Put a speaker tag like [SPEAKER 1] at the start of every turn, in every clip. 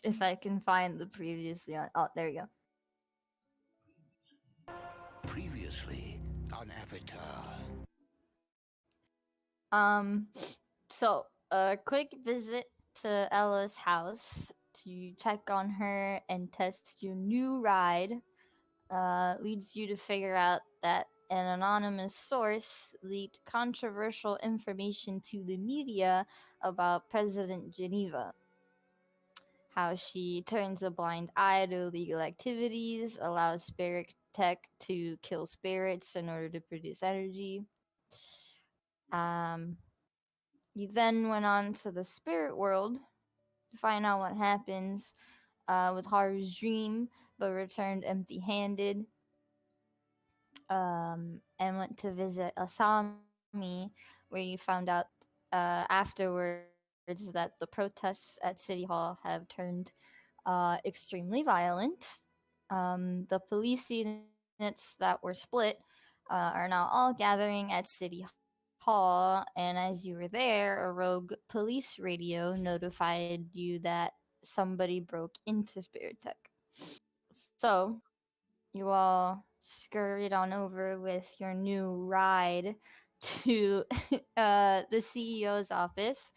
[SPEAKER 1] If I can find the previously on. Oh, there you go.
[SPEAKER 2] Previously on Avatar.
[SPEAKER 1] Um, so a quick visit to Ella's house to check on her and test your new ride leads you to figure out that an anonymous source leaked controversial information to the media about President Geneva. How she turns a blind eye to illegal activities, allows spirit tech to kill spirits in order to produce energy. Um, you then went on to the spirit world to find out what happens with Haru's dream, but returned empty handed. And went to visit Asami, where you found out afterwards that the protests at City Hall have turned extremely violent. The police units that were split are now all gathering at City Hall, and as you were there, a rogue police radio notified you that somebody broke into Spirit Tech. So, you all scurried on over with your new ride to the CEO's office.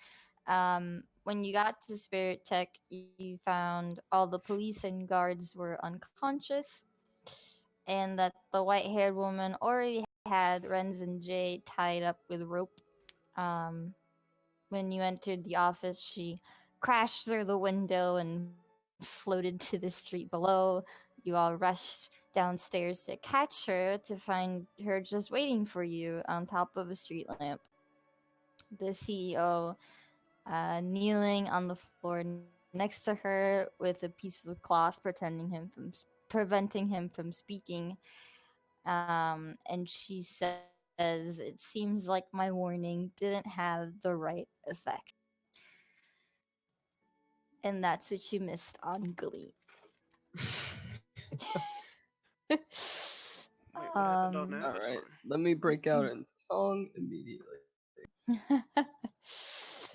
[SPEAKER 1] When you got to Spirit Tech, you found all the police and guards were unconscious, and that the white haired woman already had Renz and Jay tied up with rope. Um, when you entered the office, she crashed through the window and floated to the street below. You all rushed downstairs to catch her to find her just waiting for you on top of a street lamp. The CEO kneeling on the floor next to her with a piece of cloth preventing him from speaking. And she says, "It seems like my warning didn't have the right effect." And that's what you missed on Glee.
[SPEAKER 3] Wait, what happened on that?
[SPEAKER 4] All right, let me break out into song immediately.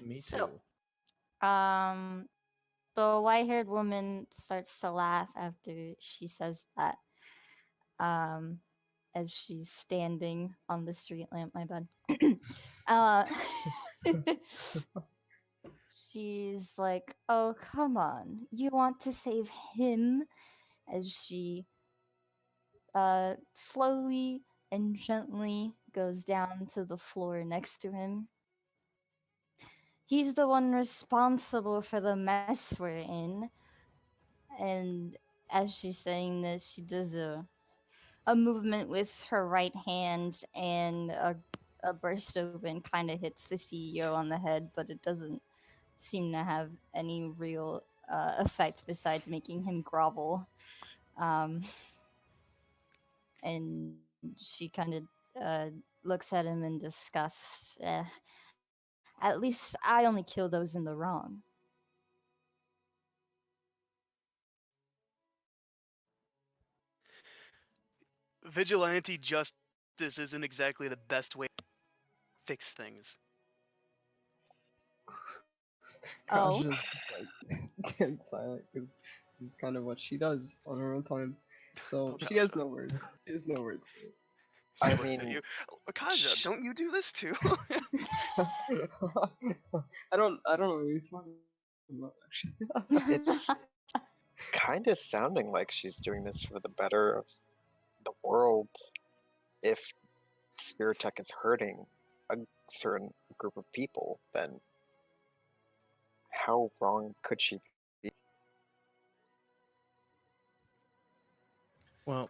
[SPEAKER 5] Me
[SPEAKER 1] So,
[SPEAKER 5] too.
[SPEAKER 1] the white-haired woman starts to laugh after she says that. Um, as she's standing on the street lamp. My bad. uh, she's like, "Oh, come on! You want to save him?" As she slowly and gently goes down to the floor next to him. He's the one responsible for the mess we're in. And as she's saying this, she does a movement with her right hand, and a burst of wind kind of hits the CEO on the head, but it doesn't seem to have any real effect besides making him grovel. Um, and she kind of looks at him in disgust. At least I only kill those in the wrong.
[SPEAKER 3] Vigilante justice isn't exactly the best way to fix things.
[SPEAKER 1] Oh,
[SPEAKER 4] Kaja's like dead silent because this is kind of what she does on her own time. So she has no words. She has no words for this.
[SPEAKER 3] She
[SPEAKER 5] I
[SPEAKER 3] looks at
[SPEAKER 5] mean,
[SPEAKER 3] you. Kaja, don't you do this too?
[SPEAKER 4] I don't know what you're talking about actually.
[SPEAKER 5] it's kind of sounding like she's doing this for the better of the world. If Spirit Tech is hurting a certain group of people, then how wrong could she be?
[SPEAKER 6] Well,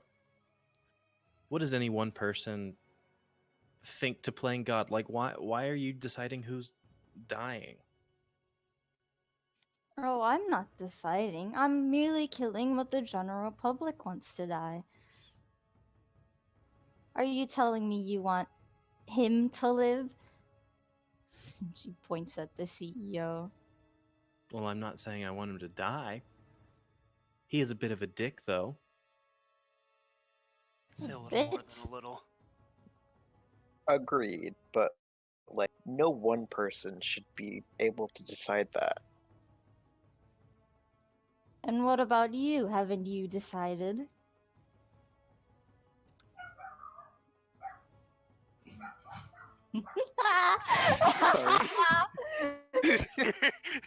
[SPEAKER 6] what does any one person think to playing God? Like, why are you deciding who's dying?
[SPEAKER 1] oh, I'm not deciding. I'm merely killing what the general public wants to die. Are you telling me you want him to live? She points at the CEO.
[SPEAKER 6] Well, I'm not saying I want him to die. He is a bit of a dick, though.
[SPEAKER 3] Say a
[SPEAKER 1] A
[SPEAKER 3] little more
[SPEAKER 1] bit.
[SPEAKER 3] than a little.
[SPEAKER 5] Agreed, but like no one person should be able to decide that.
[SPEAKER 1] And what about you? Haven't you decided?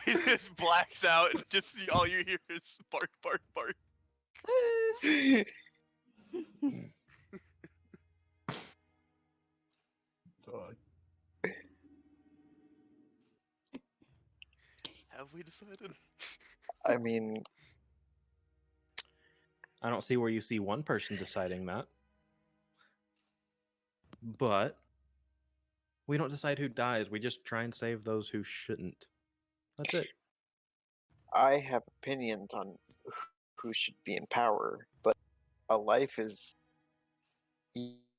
[SPEAKER 3] He just blacks out and just all you hear is bark, bark, bark.
[SPEAKER 7] Dog.
[SPEAKER 3] Have we decided?
[SPEAKER 5] I mean,
[SPEAKER 6] I don't see where you see one person deciding that. But we don't decide who dies. We just try and save those who shouldn't. That's it.
[SPEAKER 5] I have opinions on who should be in power, but a life is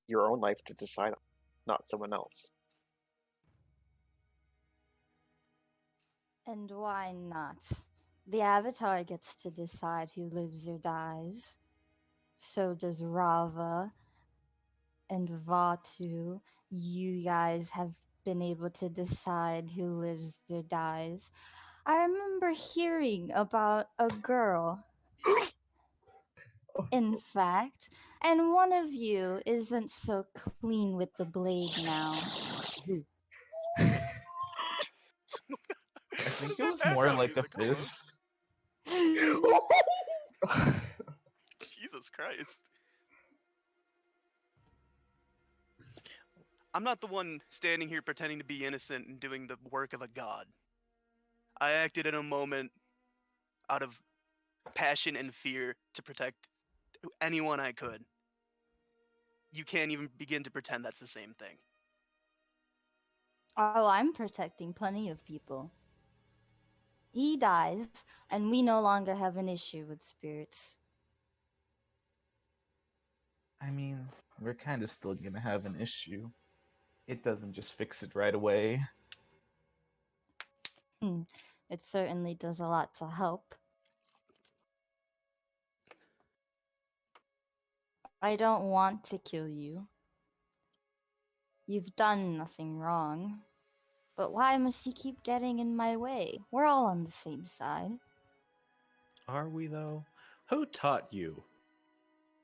[SPEAKER 5] your own life to decide on, not someone else.
[SPEAKER 1] And why not? The Avatar gets to decide who lives or dies. So does Rava and Vatu. You guys have been able to decide who lives or dies. I remember hearing about a girl, in fact, and one of you isn't so clean with the blade now.
[SPEAKER 7] I think it
[SPEAKER 3] That
[SPEAKER 7] was more
[SPEAKER 3] background
[SPEAKER 7] like a
[SPEAKER 3] music almost.
[SPEAKER 7] fist.
[SPEAKER 3] Jesus Christ. I'm not the one standing here pretending to be innocent and doing the work of a god. I acted in a moment out of passion and fear to protect anyone I could. You can't even begin to pretend that's the same thing.
[SPEAKER 1] Oh, I'm protecting plenty of people. He dies, and we no longer have an issue with spirits.
[SPEAKER 7] I mean, we're kind of still gonna have an issue. It doesn't just fix it right away.
[SPEAKER 1] It certainly does a lot to help. I don't want to kill you. You've done nothing wrong. But why must you keep getting in my way? We're all on the same side.
[SPEAKER 6] Are we, though? Who taught you?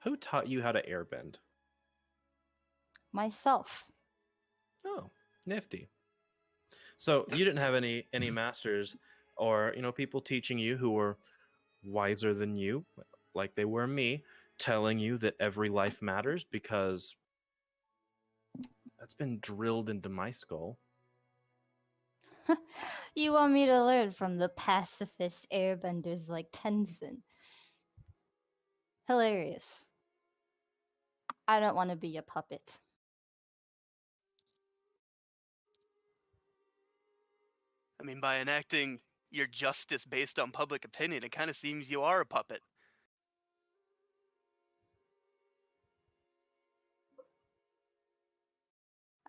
[SPEAKER 6] Who taught you how to airbend?
[SPEAKER 1] Myself.
[SPEAKER 6] Oh, nifty. So you didn't have any masters or people teaching you who were wiser than you, like they were me, telling you that every life matters, because that's been drilled into my skull.
[SPEAKER 1] You want me to learn from the pacifist airbenders like Tenzin? Hilarious. I don't want to be a puppet.
[SPEAKER 3] I mean, by enacting your justice based on public opinion, it kind of seems you are a puppet.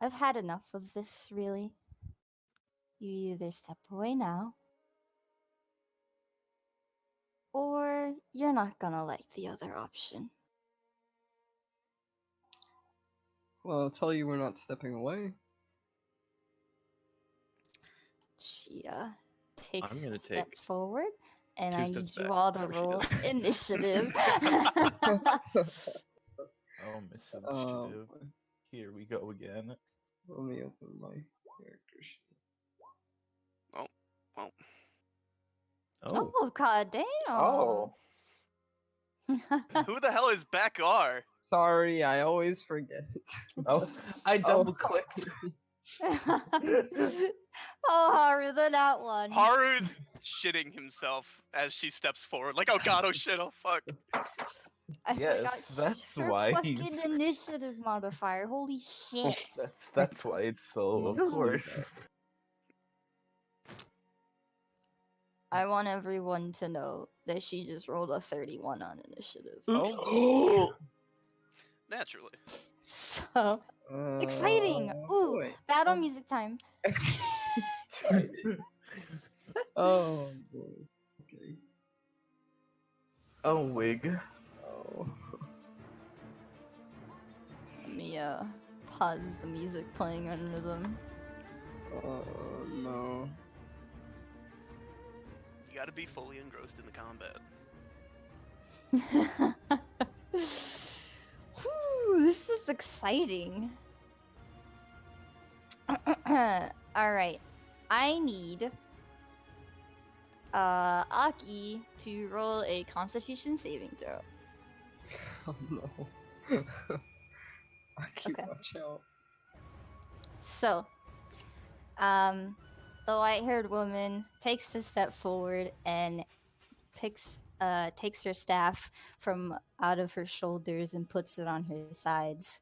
[SPEAKER 1] I've had enough of this, really. You either step away now, or you're not gonna like the other option.
[SPEAKER 4] Well, I'll tell you we're not stepping away.
[SPEAKER 1] Chia takes
[SPEAKER 6] gonna
[SPEAKER 1] a step
[SPEAKER 6] take
[SPEAKER 1] forward, and
[SPEAKER 6] 2
[SPEAKER 1] I
[SPEAKER 6] steps
[SPEAKER 1] need you
[SPEAKER 6] back
[SPEAKER 1] all to
[SPEAKER 6] before she
[SPEAKER 1] roll
[SPEAKER 6] does.
[SPEAKER 1] initiative.
[SPEAKER 7] Oh, Miss
[SPEAKER 4] Um,
[SPEAKER 7] Initiative. Here we go again.
[SPEAKER 4] let me open my character sheet.
[SPEAKER 3] Well,
[SPEAKER 6] Oh,
[SPEAKER 1] Oh, god damn!
[SPEAKER 5] Oh,
[SPEAKER 3] who the hell is Bakar?
[SPEAKER 4] Sorry, I always forget.
[SPEAKER 7] Oh, I
[SPEAKER 4] Oh.
[SPEAKER 7] double clicked.
[SPEAKER 1] Oh, Haru, the that one.
[SPEAKER 3] Haru's shitting himself as she steps forward. Like, oh god, oh shit, oh fuck.
[SPEAKER 1] I forgot
[SPEAKER 7] Yes, that's
[SPEAKER 1] your
[SPEAKER 7] why
[SPEAKER 1] fucking
[SPEAKER 7] he's.
[SPEAKER 1] initiative modifier. Holy shit.
[SPEAKER 7] That's why it's so. Of
[SPEAKER 4] Just do
[SPEAKER 7] course.
[SPEAKER 1] I want everyone to know that she just rolled a 31 on initiative.
[SPEAKER 7] Oh.
[SPEAKER 3] Naturally.
[SPEAKER 1] So exciting! Ooh,
[SPEAKER 4] Wait.
[SPEAKER 1] battle music time.
[SPEAKER 4] Excited. Oh boy. Okay.
[SPEAKER 7] Oh, wig.
[SPEAKER 4] Oh.
[SPEAKER 1] Let me pause the music playing under them.
[SPEAKER 4] No.
[SPEAKER 3] You gotta be fully engrossed in the combat.
[SPEAKER 1] Whew, this is exciting. All right, I need Aki to roll a Constitution saving throw.
[SPEAKER 4] Oh no. I keep
[SPEAKER 1] Okay.
[SPEAKER 4] watch out.
[SPEAKER 1] So, the white-haired woman takes a step forward and takes her staff from out of her shoulders and puts it on her sides,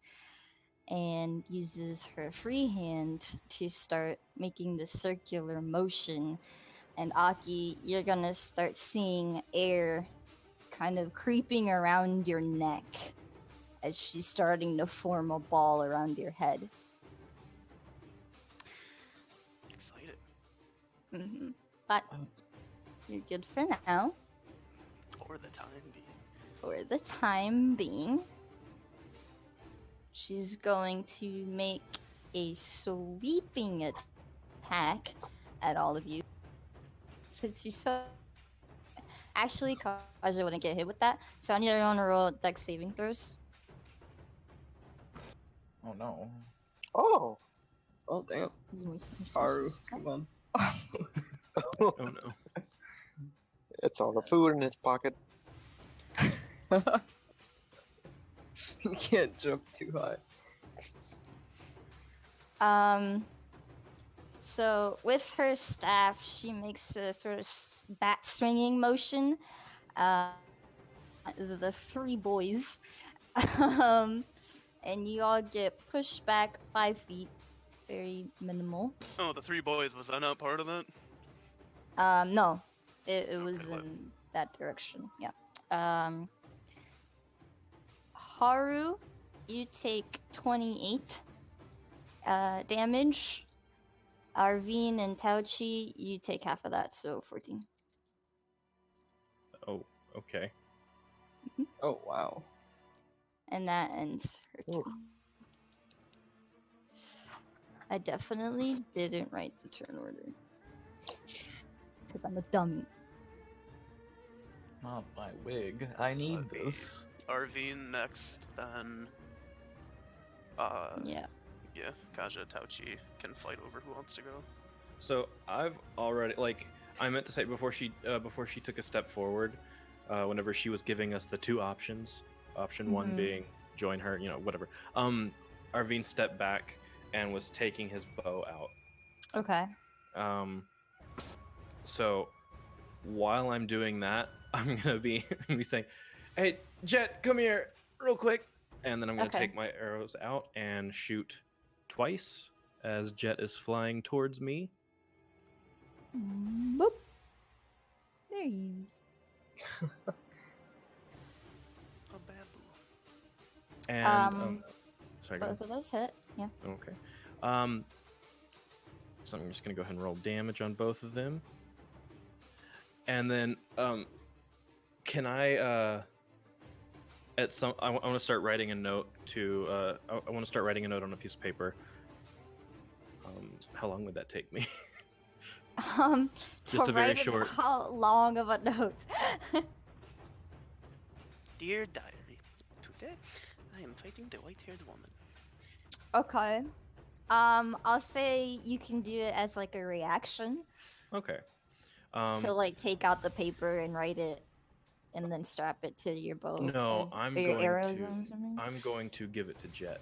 [SPEAKER 1] and uses her free hand to start making the circular motion. And Aki, you're gonna start seeing air kind of creeping around your neck as she's starting to form a ball around your head.
[SPEAKER 3] Excited.
[SPEAKER 1] But you're good for now.
[SPEAKER 3] For the time being.
[SPEAKER 1] For the time being, she's going to make a sweeping attack at all of you. Since you're so... Actually, Kaja wouldn't get hit with that, so I need everyone to roll dex saving throws.
[SPEAKER 7] Oh no.
[SPEAKER 4] Oh. Oh damn. Haru,
[SPEAKER 1] Sorry.
[SPEAKER 4] come on.
[SPEAKER 6] Oh no.
[SPEAKER 5] It's all the food in his pocket.
[SPEAKER 4] You can't jump too high.
[SPEAKER 1] So with her staff, she makes a sort of bat swinging motion. The three boys, and you all get pushed back 5 feet, very minimal.
[SPEAKER 3] Oh, the three boys, was I not part of that?
[SPEAKER 1] No, it was
[SPEAKER 3] Okay,
[SPEAKER 1] in that direction. Yeah. Haru, you take 28 damage. Arvine and Táoqì, you take half of that, so 14.
[SPEAKER 6] Oh, okay.
[SPEAKER 4] Oh wow.
[SPEAKER 1] And that ends her turn. I definitely didn't write the turn order. Because I'm a dummy.
[SPEAKER 7] Not my wig. I need
[SPEAKER 3] Let me-
[SPEAKER 7] this.
[SPEAKER 3] Arvine next, then
[SPEAKER 1] Yeah.
[SPEAKER 3] yeah, Kaja, Táoqì can fight over who wants to go.
[SPEAKER 6] So I've already I meant to say before she took a step forward, whenever she was giving us the two options, option one
[SPEAKER 1] Mhm.
[SPEAKER 6] being join her, whatever. Arvine stepped back and was taking his bow out.
[SPEAKER 1] Okay.
[SPEAKER 6] So while I'm doing that, I'm gonna be saying, "Hey, Jet, come here, real quick," and then I'm gonna
[SPEAKER 1] Okay.
[SPEAKER 6] take my arrows out and shoot twice as Jet is flying towards me.
[SPEAKER 1] Boop. There he is.
[SPEAKER 3] A babu.
[SPEAKER 6] And sorry, go ahead.
[SPEAKER 1] Both of those hit. Yeah.
[SPEAKER 6] Okay. So I'm just gonna go ahead and roll damage on both of them. And then can I I want to start writing a note to I want to start writing a note on a piece of paper. How long would that take me?
[SPEAKER 1] To
[SPEAKER 6] a very
[SPEAKER 1] write
[SPEAKER 6] short-
[SPEAKER 1] how long of a note?
[SPEAKER 3] Dear diary, today I am fighting the white-haired woman.
[SPEAKER 1] Okay. I'll say you can do it as like a reaction
[SPEAKER 6] Okay.
[SPEAKER 1] to like take out the paper and write it, and then strap it to your bow.
[SPEAKER 6] No,
[SPEAKER 1] or your arrows or something.
[SPEAKER 6] I'm going to give it to Jet.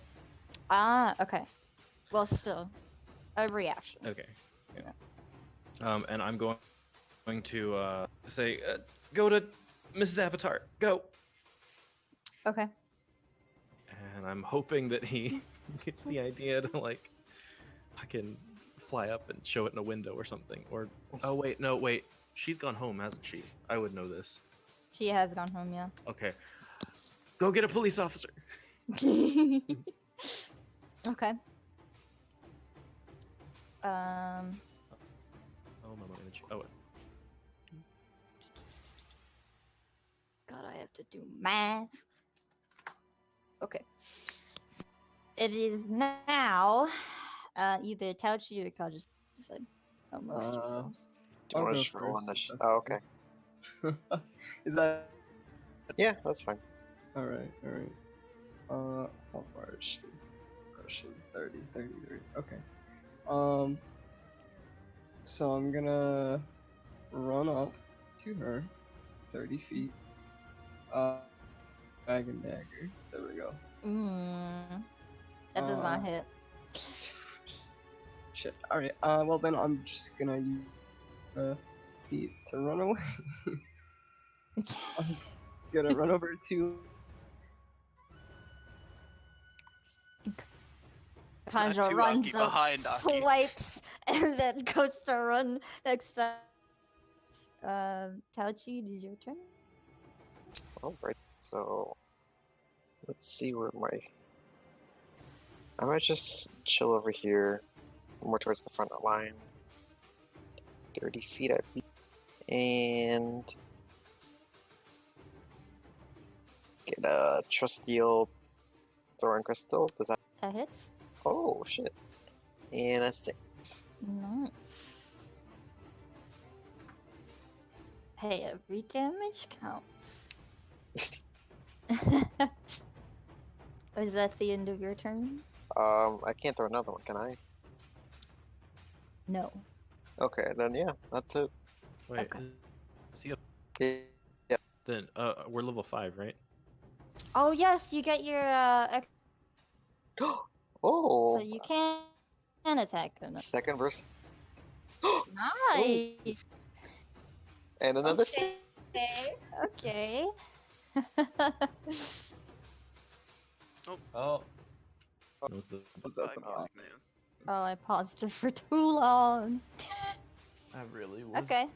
[SPEAKER 1] Ah, okay. Well, still, a reaction.
[SPEAKER 6] Okay. Yeah. And I'm going to say, go to Mrs. Avatar. Go.
[SPEAKER 1] Okay.
[SPEAKER 6] And I'm hoping that he gets the idea to like, I can fly up and show it in a window or something. Or oh wait, no wait, she's gone home, hasn't she? I would know this.
[SPEAKER 1] She has gone home, yeah.
[SPEAKER 6] Okay. Go get a police officer.
[SPEAKER 1] Okay.
[SPEAKER 6] Oh my image. Oh.
[SPEAKER 1] God, I have to do math. Okay. It is now either Táoqì or Kaja decide amongst yourselves.
[SPEAKER 5] Do you
[SPEAKER 4] I'll
[SPEAKER 5] want
[SPEAKER 4] go
[SPEAKER 5] to just roll on
[SPEAKER 4] first,
[SPEAKER 5] this?
[SPEAKER 4] if that's
[SPEAKER 5] Oh, okay.
[SPEAKER 4] Is that
[SPEAKER 5] Yeah, that's fine.
[SPEAKER 4] Alright, alright. How far is she? Question 30, 30, 30. Okay. So I'm gonna run up to her, 30 feet. Bag and dagger. There we go.
[SPEAKER 1] That does not
[SPEAKER 4] Uh,
[SPEAKER 1] hit.
[SPEAKER 4] Shit. Alright, well then I'm just gonna use feet to run away. I'm gonna run over to
[SPEAKER 1] Kaja
[SPEAKER 3] Táoqì
[SPEAKER 1] runs up,
[SPEAKER 3] behind Táoqì.
[SPEAKER 1] swipes, and then goes to run next time. Táoqì, it is your turn.
[SPEAKER 5] Alright, so let's see where my. I might just chill over here, more towards the front line. 30 feet, I believe. And get a trusty old thorn crystal. Does that?
[SPEAKER 1] That hits.
[SPEAKER 5] Oh shit! And a 6.
[SPEAKER 1] Nice. Hey, every damage counts. Is that the end of your turn?
[SPEAKER 5] I can't throw another one, can I?
[SPEAKER 1] No.
[SPEAKER 5] Okay, then yeah, that's it.
[SPEAKER 6] Wait,
[SPEAKER 1] Okay.
[SPEAKER 6] is he up?
[SPEAKER 5] Yeah.
[SPEAKER 6] Then we're level 5, right?
[SPEAKER 1] Oh yes, you get your
[SPEAKER 5] Oh.
[SPEAKER 1] so you can attack another.
[SPEAKER 5] Second verse.
[SPEAKER 1] Nice.
[SPEAKER 5] And another 6.
[SPEAKER 1] Okay.
[SPEAKER 7] Oh,
[SPEAKER 6] That was the
[SPEAKER 4] was
[SPEAKER 3] Bye,
[SPEAKER 4] open
[SPEAKER 3] music
[SPEAKER 4] up.
[SPEAKER 3] man.
[SPEAKER 1] Oh, I paused it for too long.
[SPEAKER 7] I really was.
[SPEAKER 1] Okay.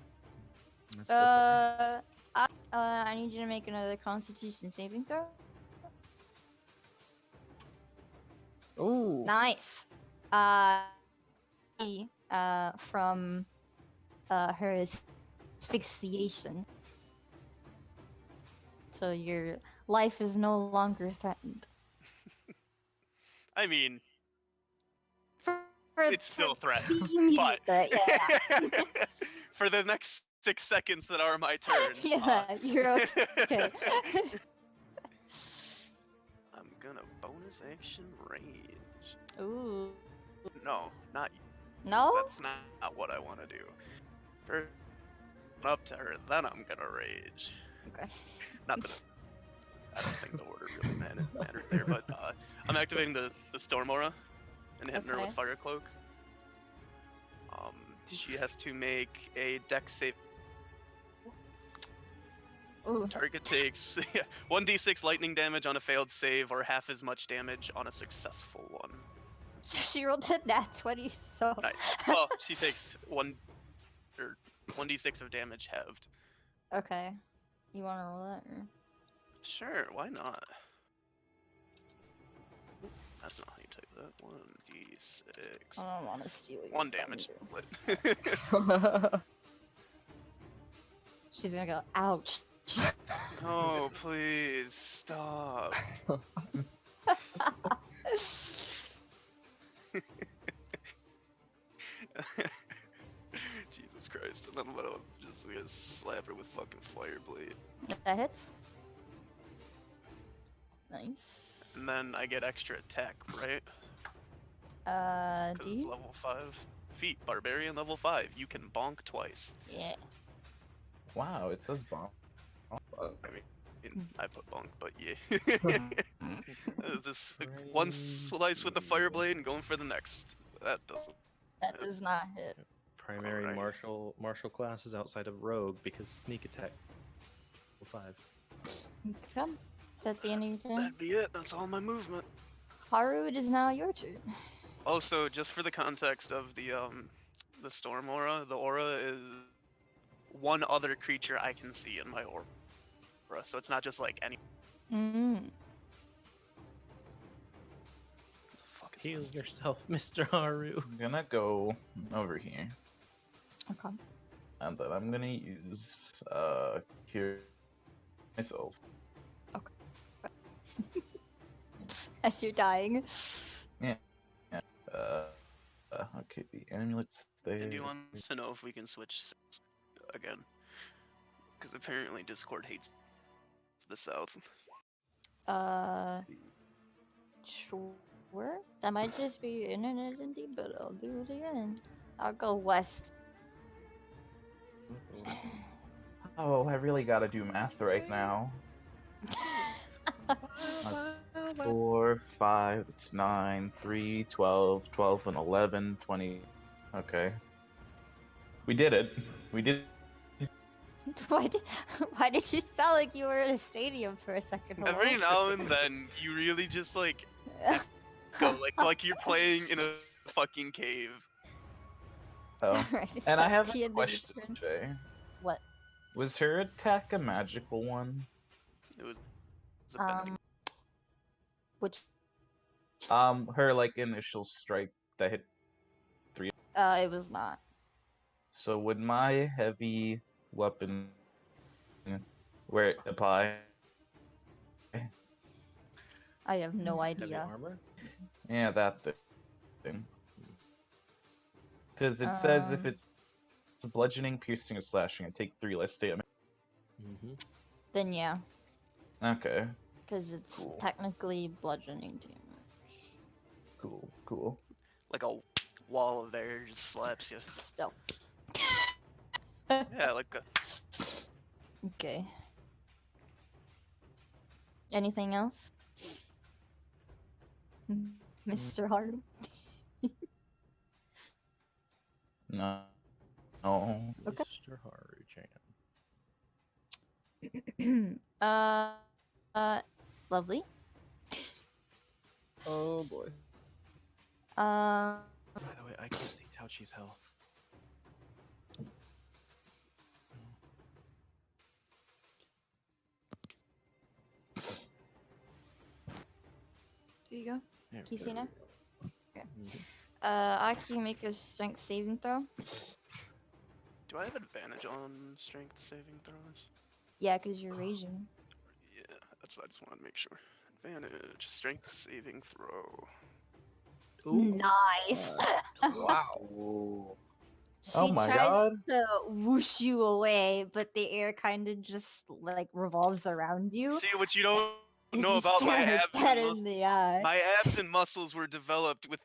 [SPEAKER 7] That's okay.
[SPEAKER 1] I need you to make another Constitution saving throw.
[SPEAKER 4] Ooh.
[SPEAKER 1] Nice. From her asphyxiation. So your life is no longer threatened.
[SPEAKER 3] I mean,
[SPEAKER 1] For
[SPEAKER 3] it's still threatened, but
[SPEAKER 1] yeah.
[SPEAKER 3] for the next 6 seconds that are my turn,
[SPEAKER 1] Yeah, you're okay.
[SPEAKER 3] I'm gonna bonus action range.
[SPEAKER 1] Ooh.
[SPEAKER 3] No, not
[SPEAKER 1] No?
[SPEAKER 3] that's not what I want to do. First, up to her, then I'm gonna rage.
[SPEAKER 1] Okay.
[SPEAKER 3] Not that I don't think the order really mattered there, but I'm activating the Storm Aura and hitting her
[SPEAKER 1] Okay.
[SPEAKER 3] with Fire Cloak. She has to make a Dex save.
[SPEAKER 1] Ooh.
[SPEAKER 3] Target takes 1d6 lightning damage on a failed save, or half as much damage on a successful one.
[SPEAKER 1] She rolled a nat 20, so.
[SPEAKER 3] Nice. Well, she takes 1d6 of damage halved.
[SPEAKER 1] Okay. You wanna roll that? Or?
[SPEAKER 3] Sure, why not? That's not how you type that. 1d6.
[SPEAKER 1] I don't wanna steal your
[SPEAKER 3] 1 damage.
[SPEAKER 1] thunder.
[SPEAKER 3] But
[SPEAKER 1] She's gonna go, ouch.
[SPEAKER 3] oh, please stop. Jesus Christ. And then I'm gonna slap her with fucking fire blade.
[SPEAKER 1] That hits. Nice.
[SPEAKER 3] And then I get extra attack, right?
[SPEAKER 1] Do
[SPEAKER 3] Because it's
[SPEAKER 1] you?
[SPEAKER 3] level 5. Feet, barbarian level 5. You can bonk twice.
[SPEAKER 1] Yeah.
[SPEAKER 7] Wow, it says bomb.
[SPEAKER 3] I mean, I put bonk, but yeah. It's just like, one slice with the fire blade and going for the next. That doesn't.
[SPEAKER 1] That does not hit.
[SPEAKER 6] primary
[SPEAKER 3] Alright.
[SPEAKER 6] martial classes outside of rogue because sneak attack level 5.
[SPEAKER 1] Okay. Is that the end of your turn?
[SPEAKER 3] That'd be it. That's all my movement.
[SPEAKER 1] Haru, it is now your turn.
[SPEAKER 3] Also, just for the context of the storm aura, the aura is one other creature I can see in my aura, so it's not just like any.
[SPEAKER 1] Mm.
[SPEAKER 3] The fuck is
[SPEAKER 6] Heal
[SPEAKER 3] this?
[SPEAKER 6] yourself, Mr. Haru.
[SPEAKER 7] I'm gonna go over here,
[SPEAKER 1] Okay.
[SPEAKER 7] and then I'm gonna use cure myself.
[SPEAKER 1] As you're dying.
[SPEAKER 7] Okay, the amulets there.
[SPEAKER 3] And he wants to know if we can switch again, because apparently Discord hates the south.
[SPEAKER 1] Sure. That might just be internet indie, but I'll do it again. I'll go west.
[SPEAKER 7] Oh, I really gotta do math right now. That's 4, 5, it's 9, 3, 12, 12 and 11, 20. Okay. We did it. We did
[SPEAKER 1] why, did, why did you sound like you were in a stadium for a second? Hello?
[SPEAKER 3] Every now and then, you really just like go like you're playing in a fucking cave.
[SPEAKER 7] Oh.
[SPEAKER 1] Alright,
[SPEAKER 7] And I have
[SPEAKER 1] Key
[SPEAKER 7] a
[SPEAKER 1] in the
[SPEAKER 7] question,
[SPEAKER 1] return.
[SPEAKER 7] Jay.
[SPEAKER 1] What?
[SPEAKER 7] Was her attack a magical one?
[SPEAKER 3] It was a bending.
[SPEAKER 1] Which?
[SPEAKER 7] Her like initial strike that hit.
[SPEAKER 1] It was not.
[SPEAKER 7] So would my heavy weapon where it apply?
[SPEAKER 1] I have no
[SPEAKER 6] Heavy
[SPEAKER 1] idea.
[SPEAKER 6] armor?
[SPEAKER 7] Yeah, that thing. Because it says if it's bludgeoning, piercing, or slashing, I take 3 less damage.
[SPEAKER 6] Mm-hmm.
[SPEAKER 1] Then yeah,
[SPEAKER 7] Okay.
[SPEAKER 1] because it's
[SPEAKER 7] Cool.
[SPEAKER 1] technically bludgeoning damage.
[SPEAKER 7] Cool.
[SPEAKER 3] Like a wall of air just slaps you.
[SPEAKER 1] Still.
[SPEAKER 3] Yeah, like a
[SPEAKER 1] Okay. Anything else? Mr. Haru?
[SPEAKER 7] No. No.
[SPEAKER 1] Okay.
[SPEAKER 6] Mr. Haru-chan.
[SPEAKER 1] Lovely.
[SPEAKER 4] Oh boy.
[SPEAKER 6] By the way, I can't see Táoqi's health.
[SPEAKER 1] Here you go.
[SPEAKER 6] There
[SPEAKER 1] Can you
[SPEAKER 6] we
[SPEAKER 1] see
[SPEAKER 6] go.
[SPEAKER 1] now? Okay.
[SPEAKER 6] Mhm.
[SPEAKER 1] Aki, make a strength saving throw.
[SPEAKER 3] Do I have advantage on strength saving throws?
[SPEAKER 1] Yeah, because you're raging.
[SPEAKER 3] Yeah, that's what I just wanted to make sure. Advantage, strength saving throw.
[SPEAKER 1] Nice.
[SPEAKER 7] Wow.
[SPEAKER 1] She
[SPEAKER 7] Oh my
[SPEAKER 1] tries
[SPEAKER 7] god.
[SPEAKER 1] to whoosh you away, but the air kind of just like revolves around you.
[SPEAKER 3] See, what you don't
[SPEAKER 1] and
[SPEAKER 3] know
[SPEAKER 1] you
[SPEAKER 3] about my
[SPEAKER 1] stare her
[SPEAKER 3] abs
[SPEAKER 1] dead
[SPEAKER 3] and
[SPEAKER 1] in
[SPEAKER 3] muscles.
[SPEAKER 1] the eye.
[SPEAKER 3] My abs and muscles were developed with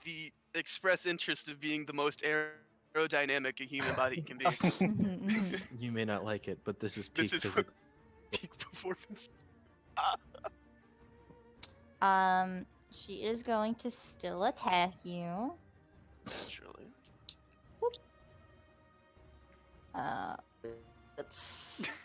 [SPEAKER 3] the express interest of being the most aerodynamic a human body can be.
[SPEAKER 1] Mhm, mhm.
[SPEAKER 6] You may not like it, but this is peak
[SPEAKER 3] This is what
[SPEAKER 6] physical.
[SPEAKER 3] peak performance.
[SPEAKER 1] She is going to still attack you.
[SPEAKER 3] Naturally.
[SPEAKER 1] Let's.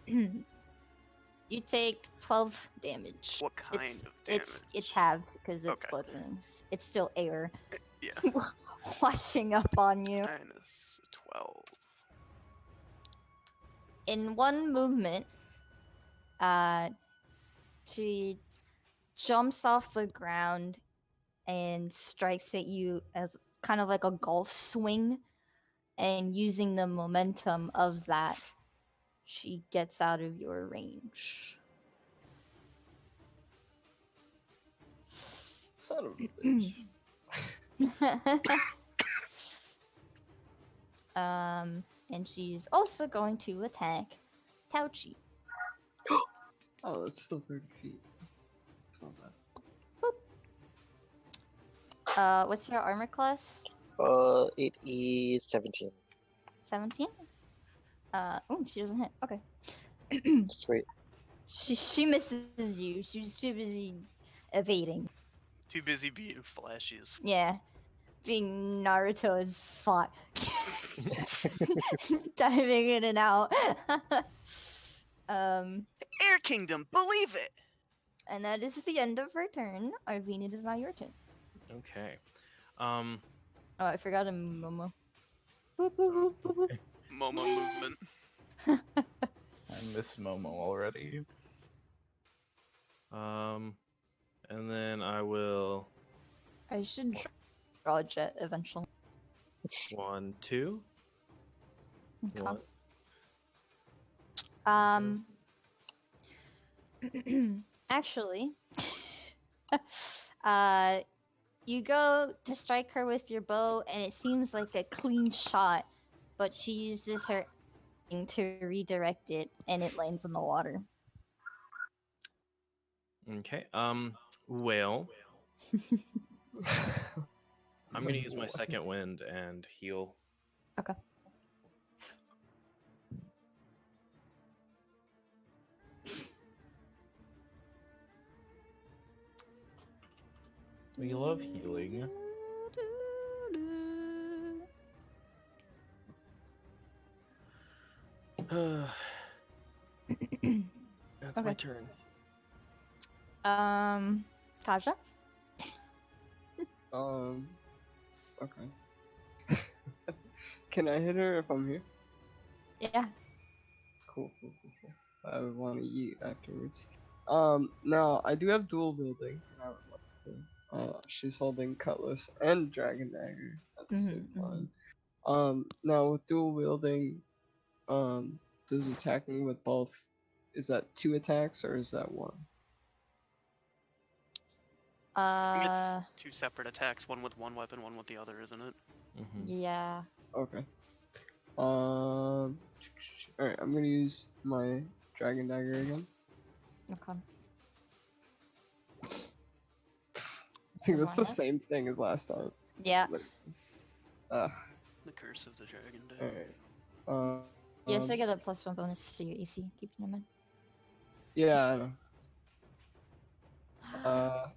[SPEAKER 1] You take 12 damage.
[SPEAKER 3] What kind
[SPEAKER 1] it's,
[SPEAKER 3] of damage?
[SPEAKER 1] It's halved because it's
[SPEAKER 3] Okay.
[SPEAKER 1] bludgeoning. It's still air
[SPEAKER 3] Yeah.
[SPEAKER 1] washing up on you.
[SPEAKER 3] Minus 12.
[SPEAKER 1] In one movement, she jumps off the ground and strikes at you as kind of like a golf swing, and using the momentum of that, she gets out of your range.
[SPEAKER 4] Son of a bitch.
[SPEAKER 1] And she's also going to attack Táoqì.
[SPEAKER 4] Oh, that's still 30 feet. It's not bad.
[SPEAKER 1] What's your armor class?
[SPEAKER 5] It is 17.
[SPEAKER 1] 17? Oh, she doesn't hit. Okay.
[SPEAKER 5] Sweet.
[SPEAKER 1] She misses you. She's too busy evading.
[SPEAKER 3] Too busy being flashes.
[SPEAKER 1] Yeah. Being Naruto as fuck. Diving in and out.
[SPEAKER 3] Air Kingdom, believe it!
[SPEAKER 1] And that is the end of her turn. Arvine, it is now your turn.
[SPEAKER 6] Okay.
[SPEAKER 1] Oh, I forgot a Momo. Boop, boop, boop, boop, boop.
[SPEAKER 3] Momo movement.
[SPEAKER 7] I miss Momo already.
[SPEAKER 6] And then I will
[SPEAKER 1] I should draw a jet eventually.
[SPEAKER 6] 1, 2.
[SPEAKER 1] Okay.
[SPEAKER 6] 1.
[SPEAKER 1] Actually, you go to strike her with your bow, and it seems like a clean shot, but she uses her to redirect it, and it lands in the water.
[SPEAKER 6] Okay. Well, I'm gonna use my second wind and heal.
[SPEAKER 1] Okay.
[SPEAKER 7] We love healing.
[SPEAKER 6] That's my
[SPEAKER 1] Okay.
[SPEAKER 6] turn.
[SPEAKER 1] Kaja?
[SPEAKER 4] Okay. Can I hit her if I'm here?
[SPEAKER 1] Yeah.
[SPEAKER 4] Cool. I would want to eat afterwards. Now I do have dual wielding, and I would like to. She's holding cutlass and dragon dagger at the same time. Now with dual wielding, does attacking with both, is that 2 attacks or is that 1?
[SPEAKER 3] I think
[SPEAKER 1] Uh,
[SPEAKER 3] it's 2 separate attacks, one with one weapon, one with the other, isn't it?
[SPEAKER 1] yeah.
[SPEAKER 4] Okay. Alright, I'm gonna use my dragon dagger again.
[SPEAKER 1] Okay.
[SPEAKER 4] I think
[SPEAKER 1] Does
[SPEAKER 4] that's the
[SPEAKER 1] that hit?
[SPEAKER 4] same thing as last time.
[SPEAKER 1] Yeah.
[SPEAKER 4] Ugh.
[SPEAKER 3] The curse of the dragon day.
[SPEAKER 4] Alright.
[SPEAKER 1] You also get a +1 bonus to your AC, keeping in mind.
[SPEAKER 4] Yeah, I know.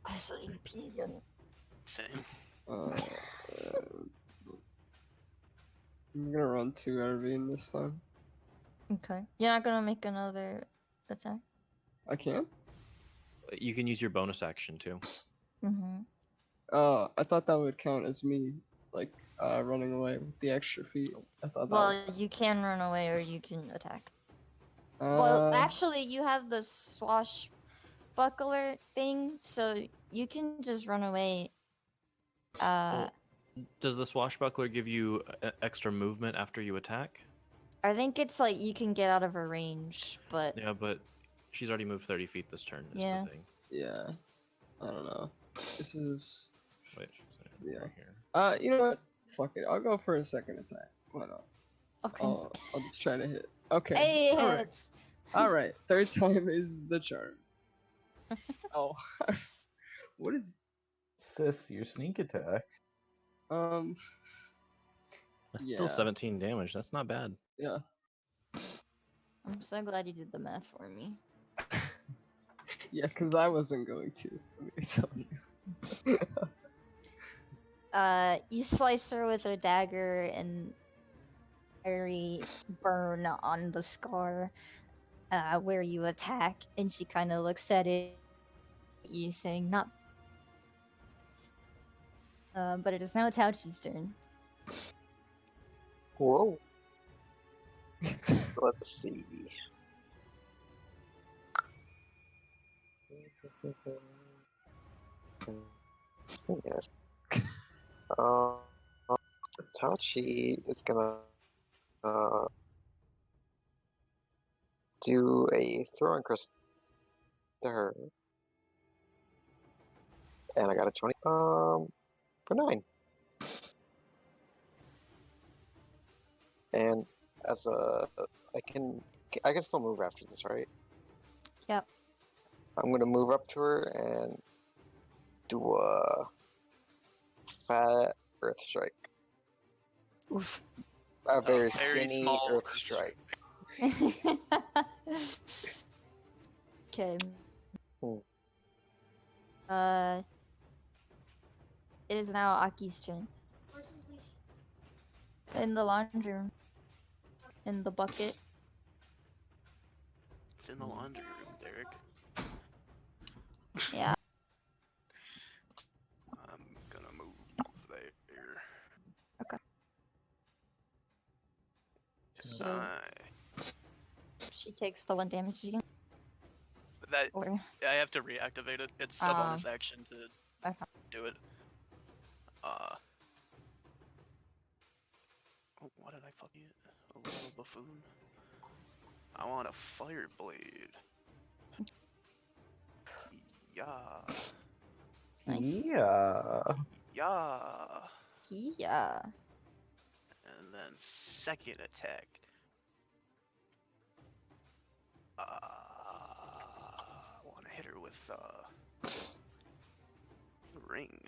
[SPEAKER 1] I saw you pee again.
[SPEAKER 3] Same.
[SPEAKER 4] I'm gonna run to Arvine this time.
[SPEAKER 1] Okay. You're not gonna make another attack?
[SPEAKER 4] I can?
[SPEAKER 6] You can use your bonus action too.
[SPEAKER 1] Mm-hmm.
[SPEAKER 4] I thought that would count as me, like, running away with the extra feet. I thought that
[SPEAKER 1] Well,
[SPEAKER 4] was...
[SPEAKER 1] you can run away or you can attack. Well, actually, you have the swashbuckler thing, so you can just run away.
[SPEAKER 6] Well, does the swashbuckler give you extra movement after you attack?
[SPEAKER 1] I think it's like you can get out of her range, but
[SPEAKER 6] Yeah, but she's already moved 30 feet this turn. Is
[SPEAKER 1] Yeah.
[SPEAKER 6] the thing.
[SPEAKER 4] Yeah. I don't know. This is...
[SPEAKER 6] Wait.
[SPEAKER 4] Yeah.
[SPEAKER 6] Right here.
[SPEAKER 4] You know what? Fuck it. I'll go for a second attack. Why not?
[SPEAKER 1] okay.
[SPEAKER 4] I'll just try to hit. Okay.
[SPEAKER 1] Hey, it
[SPEAKER 4] Alright.
[SPEAKER 1] hits.
[SPEAKER 4] Alright. Third time is the charm. Oh. What is...
[SPEAKER 7] Sis, your sneak attack.
[SPEAKER 4] Um...
[SPEAKER 6] That's still 17 damage. That's not bad.
[SPEAKER 4] Yeah.
[SPEAKER 1] I'm so glad you did the math for me.
[SPEAKER 4] Yeah, because I wasn't going to. Let me tell you.
[SPEAKER 1] You slice her with a dagger and very burn on the scar where you attack, and she kind of looks at it, you saying, "Not." But it is now Táoqi's turn.
[SPEAKER 5] Whoa. Let's see. Yes. Táoqì is gonna do a throwing crystal to her, and I got a 20. For 9. And as I can still move after this, right?
[SPEAKER 1] Yep.
[SPEAKER 5] I'm gonna move up to her and do a fat earth strike.
[SPEAKER 1] Oof.
[SPEAKER 5] A very
[SPEAKER 3] very
[SPEAKER 5] skinny
[SPEAKER 3] small
[SPEAKER 5] earth
[SPEAKER 3] earth
[SPEAKER 5] strike.
[SPEAKER 1] Okay.
[SPEAKER 5] Hmm.
[SPEAKER 1] It is now Aki's turn. In the laundry room. In the bucket.
[SPEAKER 3] It's in the laundry room, Derek.
[SPEAKER 1] Yeah.
[SPEAKER 3] I'm gonna move there.
[SPEAKER 1] Okay.
[SPEAKER 3] And
[SPEAKER 1] So she takes the 1 damage again.
[SPEAKER 3] that
[SPEAKER 1] Or
[SPEAKER 3] I have to reactivate it. It's a bonus action to
[SPEAKER 1] okay.
[SPEAKER 3] do it. Oh, what did I fucking get? A little buffoon. I want a fire blade. Yeah.
[SPEAKER 1] Nice.
[SPEAKER 7] Yeah.
[SPEAKER 3] Yeah.
[SPEAKER 1] Yeah.
[SPEAKER 3] And then second attack. I want to hit her with ring.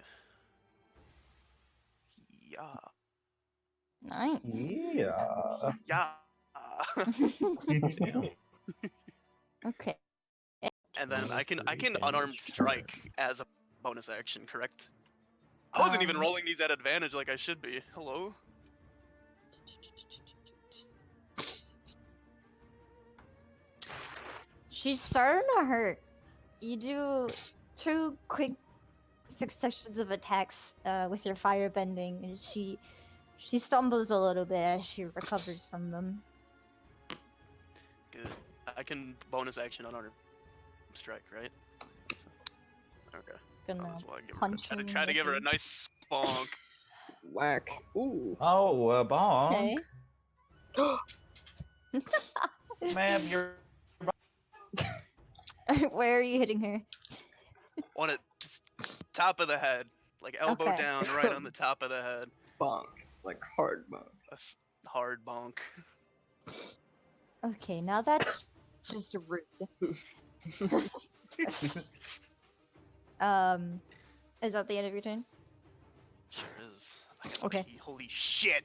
[SPEAKER 3] Yeah.
[SPEAKER 1] Nice.
[SPEAKER 7] Yeah.
[SPEAKER 3] Yeah.
[SPEAKER 7] Damn.
[SPEAKER 1] Okay.
[SPEAKER 3] And then I can
[SPEAKER 6] 23
[SPEAKER 3] unarmed
[SPEAKER 6] damage per
[SPEAKER 3] strike
[SPEAKER 6] turn.
[SPEAKER 3] as a bonus action, correct? I wasn't even
[SPEAKER 1] Um,
[SPEAKER 3] rolling these at advantage like I should be. Hello?
[SPEAKER 1] She's starting to hurt. You do 2 quick successions of attacks with your fire bending, and she stumbles a little bit as she recovers from them.
[SPEAKER 3] Good. I can bonus action unarmed strike, right? Okay. I
[SPEAKER 1] Gonna
[SPEAKER 3] just want to give her,
[SPEAKER 1] punch her in
[SPEAKER 3] try to
[SPEAKER 1] the
[SPEAKER 3] give her a
[SPEAKER 1] face.
[SPEAKER 3] nice bonk.
[SPEAKER 4] Whack. Ooh.
[SPEAKER 7] Oh, bonk.
[SPEAKER 1] Okay.
[SPEAKER 7] Ma'am, you're.
[SPEAKER 1] Where are you hitting her?
[SPEAKER 3] On it, just top of the head, like elbow
[SPEAKER 1] Okay.
[SPEAKER 3] down, right on the top of the head.
[SPEAKER 4] Bonk. Like hard bonk.
[SPEAKER 3] Hard bonk.
[SPEAKER 1] Okay, now that's just rude. Is that the end of your turn?
[SPEAKER 3] Sure is. I gotta
[SPEAKER 1] Okay.
[SPEAKER 3] pee. Holy shit!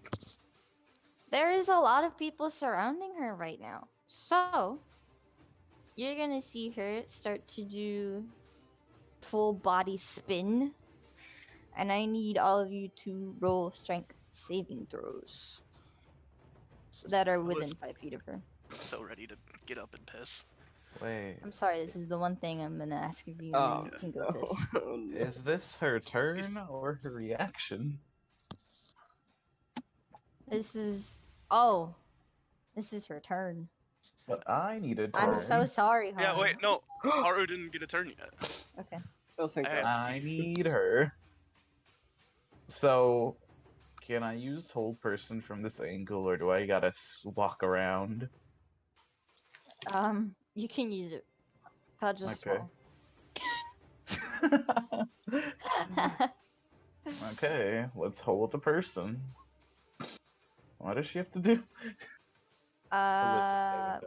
[SPEAKER 1] There is a lot of people surrounding her right now. So, you're gonna see her start to do full body spin. And I need all of you to roll strength saving throws that are
[SPEAKER 3] was-
[SPEAKER 1] within 5 feet of her.
[SPEAKER 3] So ready to get up and piss.
[SPEAKER 7] Wait.
[SPEAKER 1] I'm sorry, this is the one thing I'm gonna ask of you, and
[SPEAKER 4] Oh,
[SPEAKER 1] then you can go
[SPEAKER 4] no.
[SPEAKER 1] piss.
[SPEAKER 4] Oh, no.
[SPEAKER 7] Is this her turn or her reaction?
[SPEAKER 1] This is her turn.
[SPEAKER 7] But I need a turn.
[SPEAKER 1] I'm so sorry, Haru.
[SPEAKER 3] Yeah, wait, no. Haru didn't get a turn yet.
[SPEAKER 1] Okay.
[SPEAKER 4] Oh, thank
[SPEAKER 3] I
[SPEAKER 4] God.
[SPEAKER 7] I need her. So, can I use hold person from this angle, or do I gotta walk around?
[SPEAKER 1] You can use it. Kaja's
[SPEAKER 7] Okay.
[SPEAKER 1] small.
[SPEAKER 7] Okay, let's hold the person. What does she have to do?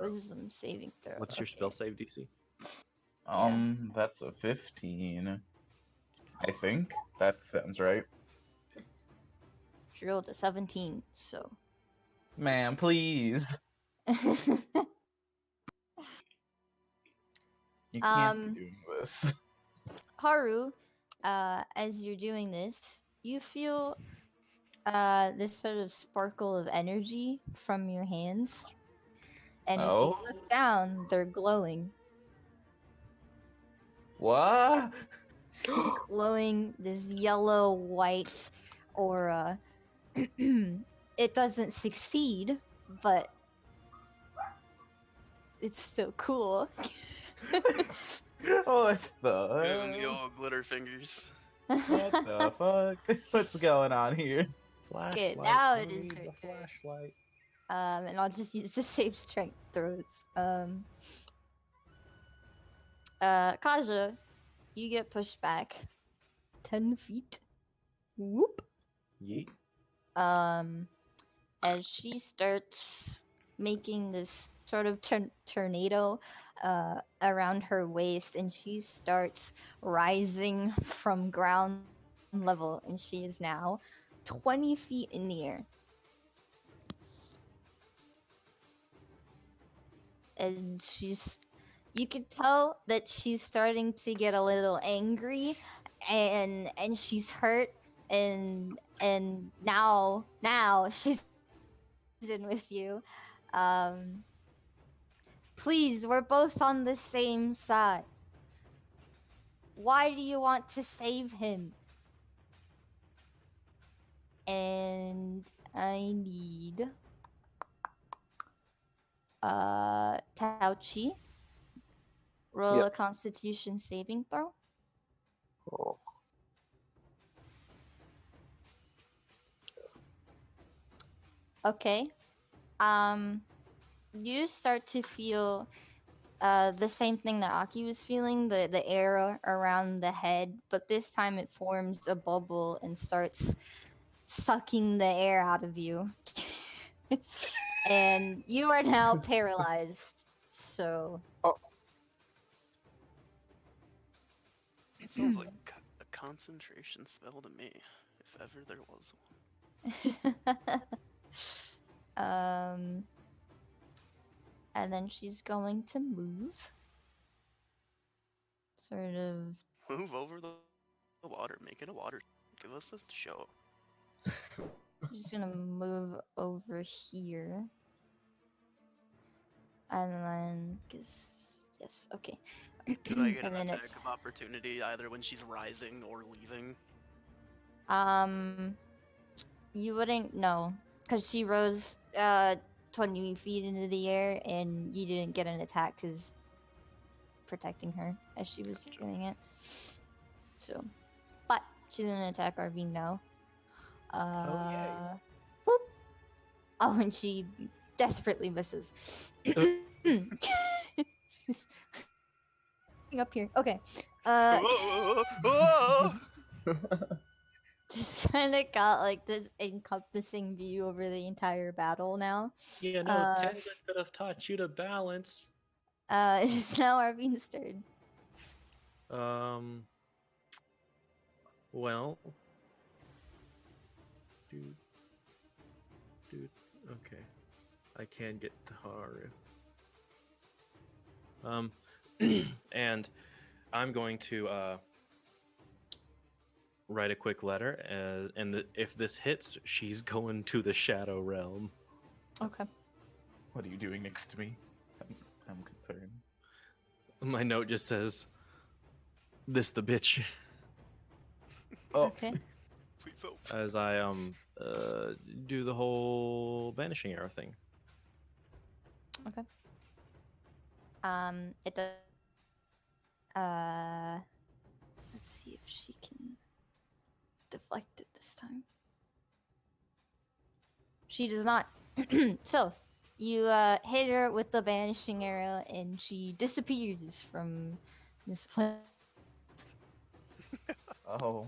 [SPEAKER 1] Wisdom saving throw.
[SPEAKER 6] What's your spell save DC?
[SPEAKER 7] That's a 15. I think that sounds right.
[SPEAKER 1] She rolled a 17, so.
[SPEAKER 7] Man, please. You can't be doing this.
[SPEAKER 1] Haru, as you're doing this, you feel this sort of sparkle of energy from your hands. And if you
[SPEAKER 7] Oh?
[SPEAKER 1] look down, they're glowing.
[SPEAKER 7] What?
[SPEAKER 1] Glowing this yellow white aura. It doesn't succeed, but it's still cool.
[SPEAKER 7] What the
[SPEAKER 3] Giving the
[SPEAKER 7] hell?
[SPEAKER 3] old glitter fingers.
[SPEAKER 7] What the fuck? What's going on here?
[SPEAKER 6] Flashlight.
[SPEAKER 1] now
[SPEAKER 6] Who
[SPEAKER 1] it is
[SPEAKER 6] needs
[SPEAKER 1] her
[SPEAKER 6] a
[SPEAKER 1] turn.
[SPEAKER 6] flashlight?
[SPEAKER 1] And I'll just use the same strength throws. Kaja, you get pushed back 10 feet. Whoop.
[SPEAKER 6] Yeet.
[SPEAKER 1] As she starts making this sort of tornado around her waist, and she starts rising from ground level, and she is now 20 feet in the air. And you can tell that she's starting to get a little angry, and she's hurt, and now she's in with you. Please, we're both on the same side. Why do you want to save him? And I need Táoqì. Roll a
[SPEAKER 5] Yes.
[SPEAKER 1] Constitution saving throw.
[SPEAKER 5] Oh.
[SPEAKER 1] Okay. You start to feel the same thing that Aki was feeling, the air around the head, but this time it forms a bubble and starts sucking the air out of you. And you are now paralyzed. So
[SPEAKER 3] It sounds like a concentration spell to me, if ever there was one.
[SPEAKER 1] and then she's going to move. Sort of.
[SPEAKER 3] Move over the water, make it a water. Give us a show.
[SPEAKER 1] She's gonna move over here. And then, yes, okay.
[SPEAKER 3] Could I get
[SPEAKER 1] And
[SPEAKER 3] an
[SPEAKER 1] then
[SPEAKER 3] attack
[SPEAKER 1] it's
[SPEAKER 3] of opportunity either when she's rising or leaving?
[SPEAKER 1] you wouldn't know because she rose 20 feet into the air, and you didn't get an attack because protecting her as she was
[SPEAKER 3] Gotcha.
[SPEAKER 1] doing it. So, but she's gonna attack Arvine now.
[SPEAKER 6] Oh, yay.
[SPEAKER 1] Boop. Oh, and she desperately misses. She's up here. Okay. Just kind of got like this encompassing view over the entire battle now.
[SPEAKER 6] Yeah, no, Tenza could have taught you to balance.
[SPEAKER 1] It's now Arvine's turn.
[SPEAKER 6] Well. Dude, okay. I can get to Haru. And I'm going to write a quick letter, and if this hits, she's going to the Shadow Realm.
[SPEAKER 1] Okay.
[SPEAKER 7] What are you doing next to me? I'm concerned.
[SPEAKER 6] My note just says, "This the bitch."
[SPEAKER 7] Oh,
[SPEAKER 1] Okay.
[SPEAKER 3] Please help.
[SPEAKER 6] As I do the whole vanishing arrow thing.
[SPEAKER 1] Okay. It does. Let's see if she can deflect it this time. She does not. So, you hit her with the vanishing arrow, and she disappears from this place.
[SPEAKER 7] oh.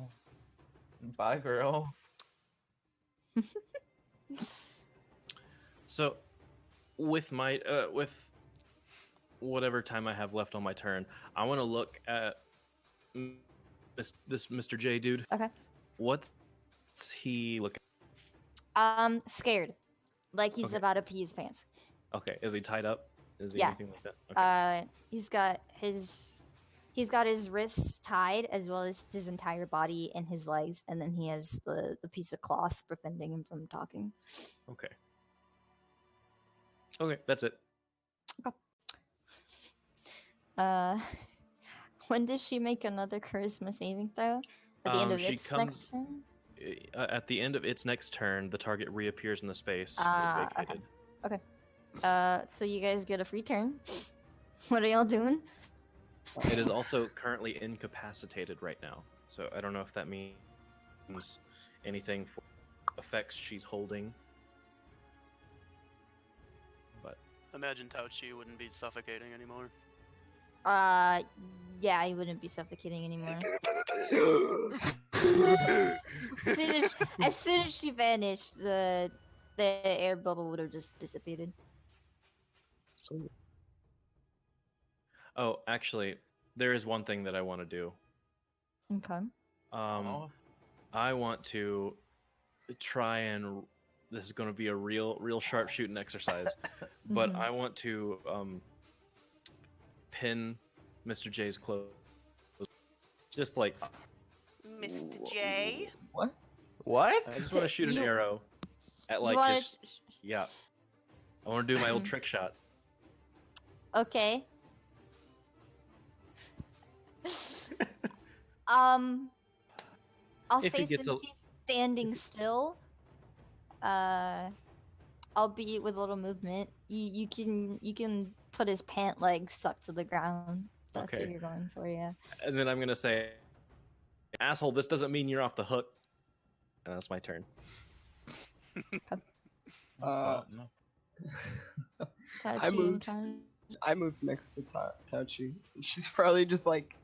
[SPEAKER 7] Bye, girl.
[SPEAKER 6] So, with my with whatever time I have left on my turn, I want to look at this Mr. J dude.
[SPEAKER 1] Okay.
[SPEAKER 6] What's he looking?
[SPEAKER 1] Scared, like he's
[SPEAKER 6] Okay.
[SPEAKER 1] about to pee his pants.
[SPEAKER 6] Okay, is he tied up? Is he
[SPEAKER 1] Yeah.
[SPEAKER 6] anything like that? Okay.
[SPEAKER 1] He's got his wrists tied as well as his entire body and his legs, and then he has the piece of cloth preventing him from talking.
[SPEAKER 6] Okay. Okay, that's it.
[SPEAKER 1] When does she make another charisma saving throw? At the end of
[SPEAKER 6] She
[SPEAKER 1] its
[SPEAKER 6] comes
[SPEAKER 1] next turn?
[SPEAKER 6] at the end of its next turn. The target reappears in the space it
[SPEAKER 1] Okay.
[SPEAKER 6] vacated.
[SPEAKER 1] So you guys get a free turn. What are y'all doing?
[SPEAKER 6] It is also currently incapacitated right now, so I don't know if that means anything for effects she's holding. But
[SPEAKER 3] Imagine Táoqì wouldn't be suffocating anymore.
[SPEAKER 1] Yeah, he wouldn't be suffocating anymore. As soon as she vanished, the air bubble would have just dissipated.
[SPEAKER 5] Sweet.
[SPEAKER 6] oh, actually, there is one thing that I want to do.
[SPEAKER 1] Okay.
[SPEAKER 7] Aw.
[SPEAKER 6] I want to try and this is going to be a real sharpshooting exercise, but
[SPEAKER 1] Mhm.
[SPEAKER 6] I want to pin Mr. J's clothes, just like
[SPEAKER 3] Mr. J?
[SPEAKER 4] What?
[SPEAKER 7] What?
[SPEAKER 6] I just
[SPEAKER 1] So
[SPEAKER 6] want to shoot an
[SPEAKER 1] you-
[SPEAKER 6] arrow at
[SPEAKER 1] You
[SPEAKER 6] like
[SPEAKER 1] wanna
[SPEAKER 6] his. Yeah, I want to do my old trick shot.
[SPEAKER 1] Okay. I'll
[SPEAKER 6] If
[SPEAKER 1] say
[SPEAKER 6] he gets
[SPEAKER 1] since
[SPEAKER 6] a-
[SPEAKER 1] he's standing still, albeit with a little movement, you can put his pant legs stuck to the ground. That's what
[SPEAKER 6] Okay.
[SPEAKER 1] you're going for, yeah.
[SPEAKER 6] And then I'm gonna say, "Asshole, this doesn't mean you're off the hook." And that's my turn.
[SPEAKER 4] Uh,
[SPEAKER 7] No.
[SPEAKER 1] Touchy
[SPEAKER 4] moved.
[SPEAKER 1] and
[SPEAKER 4] I moved next to Táoqì. She's probably just like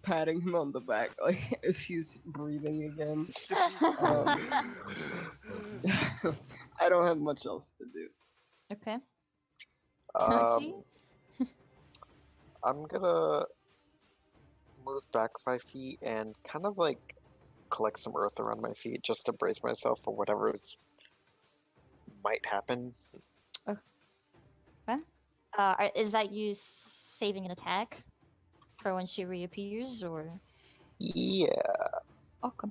[SPEAKER 4] patting him on the back, like as he's breathing again. I don't have much else to do.
[SPEAKER 1] Okay.
[SPEAKER 5] Um,
[SPEAKER 1] Touchy?
[SPEAKER 5] I'm gonna move back 5 feet and kind of like collect some earth around my feet just to brace myself for whatever might happen.
[SPEAKER 1] Okay. Is that you saving an attack for when she reappears, or
[SPEAKER 5] Yeah.
[SPEAKER 1] okay?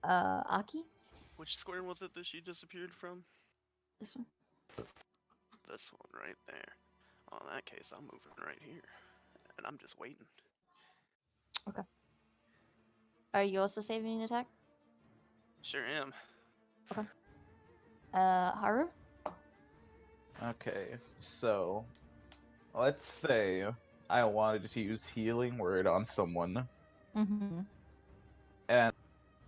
[SPEAKER 1] Aki,
[SPEAKER 3] Which square was it that she disappeared from?
[SPEAKER 1] this one.
[SPEAKER 3] This one right there. Well, in that case, I'm moving right here. And I'm just waiting.
[SPEAKER 1] Are you also saving an attack?
[SPEAKER 3] Sure am.
[SPEAKER 1] Haru.
[SPEAKER 7] Okay, so let's say I wanted to use healing word on someone,
[SPEAKER 1] Mm-hmm.
[SPEAKER 7] and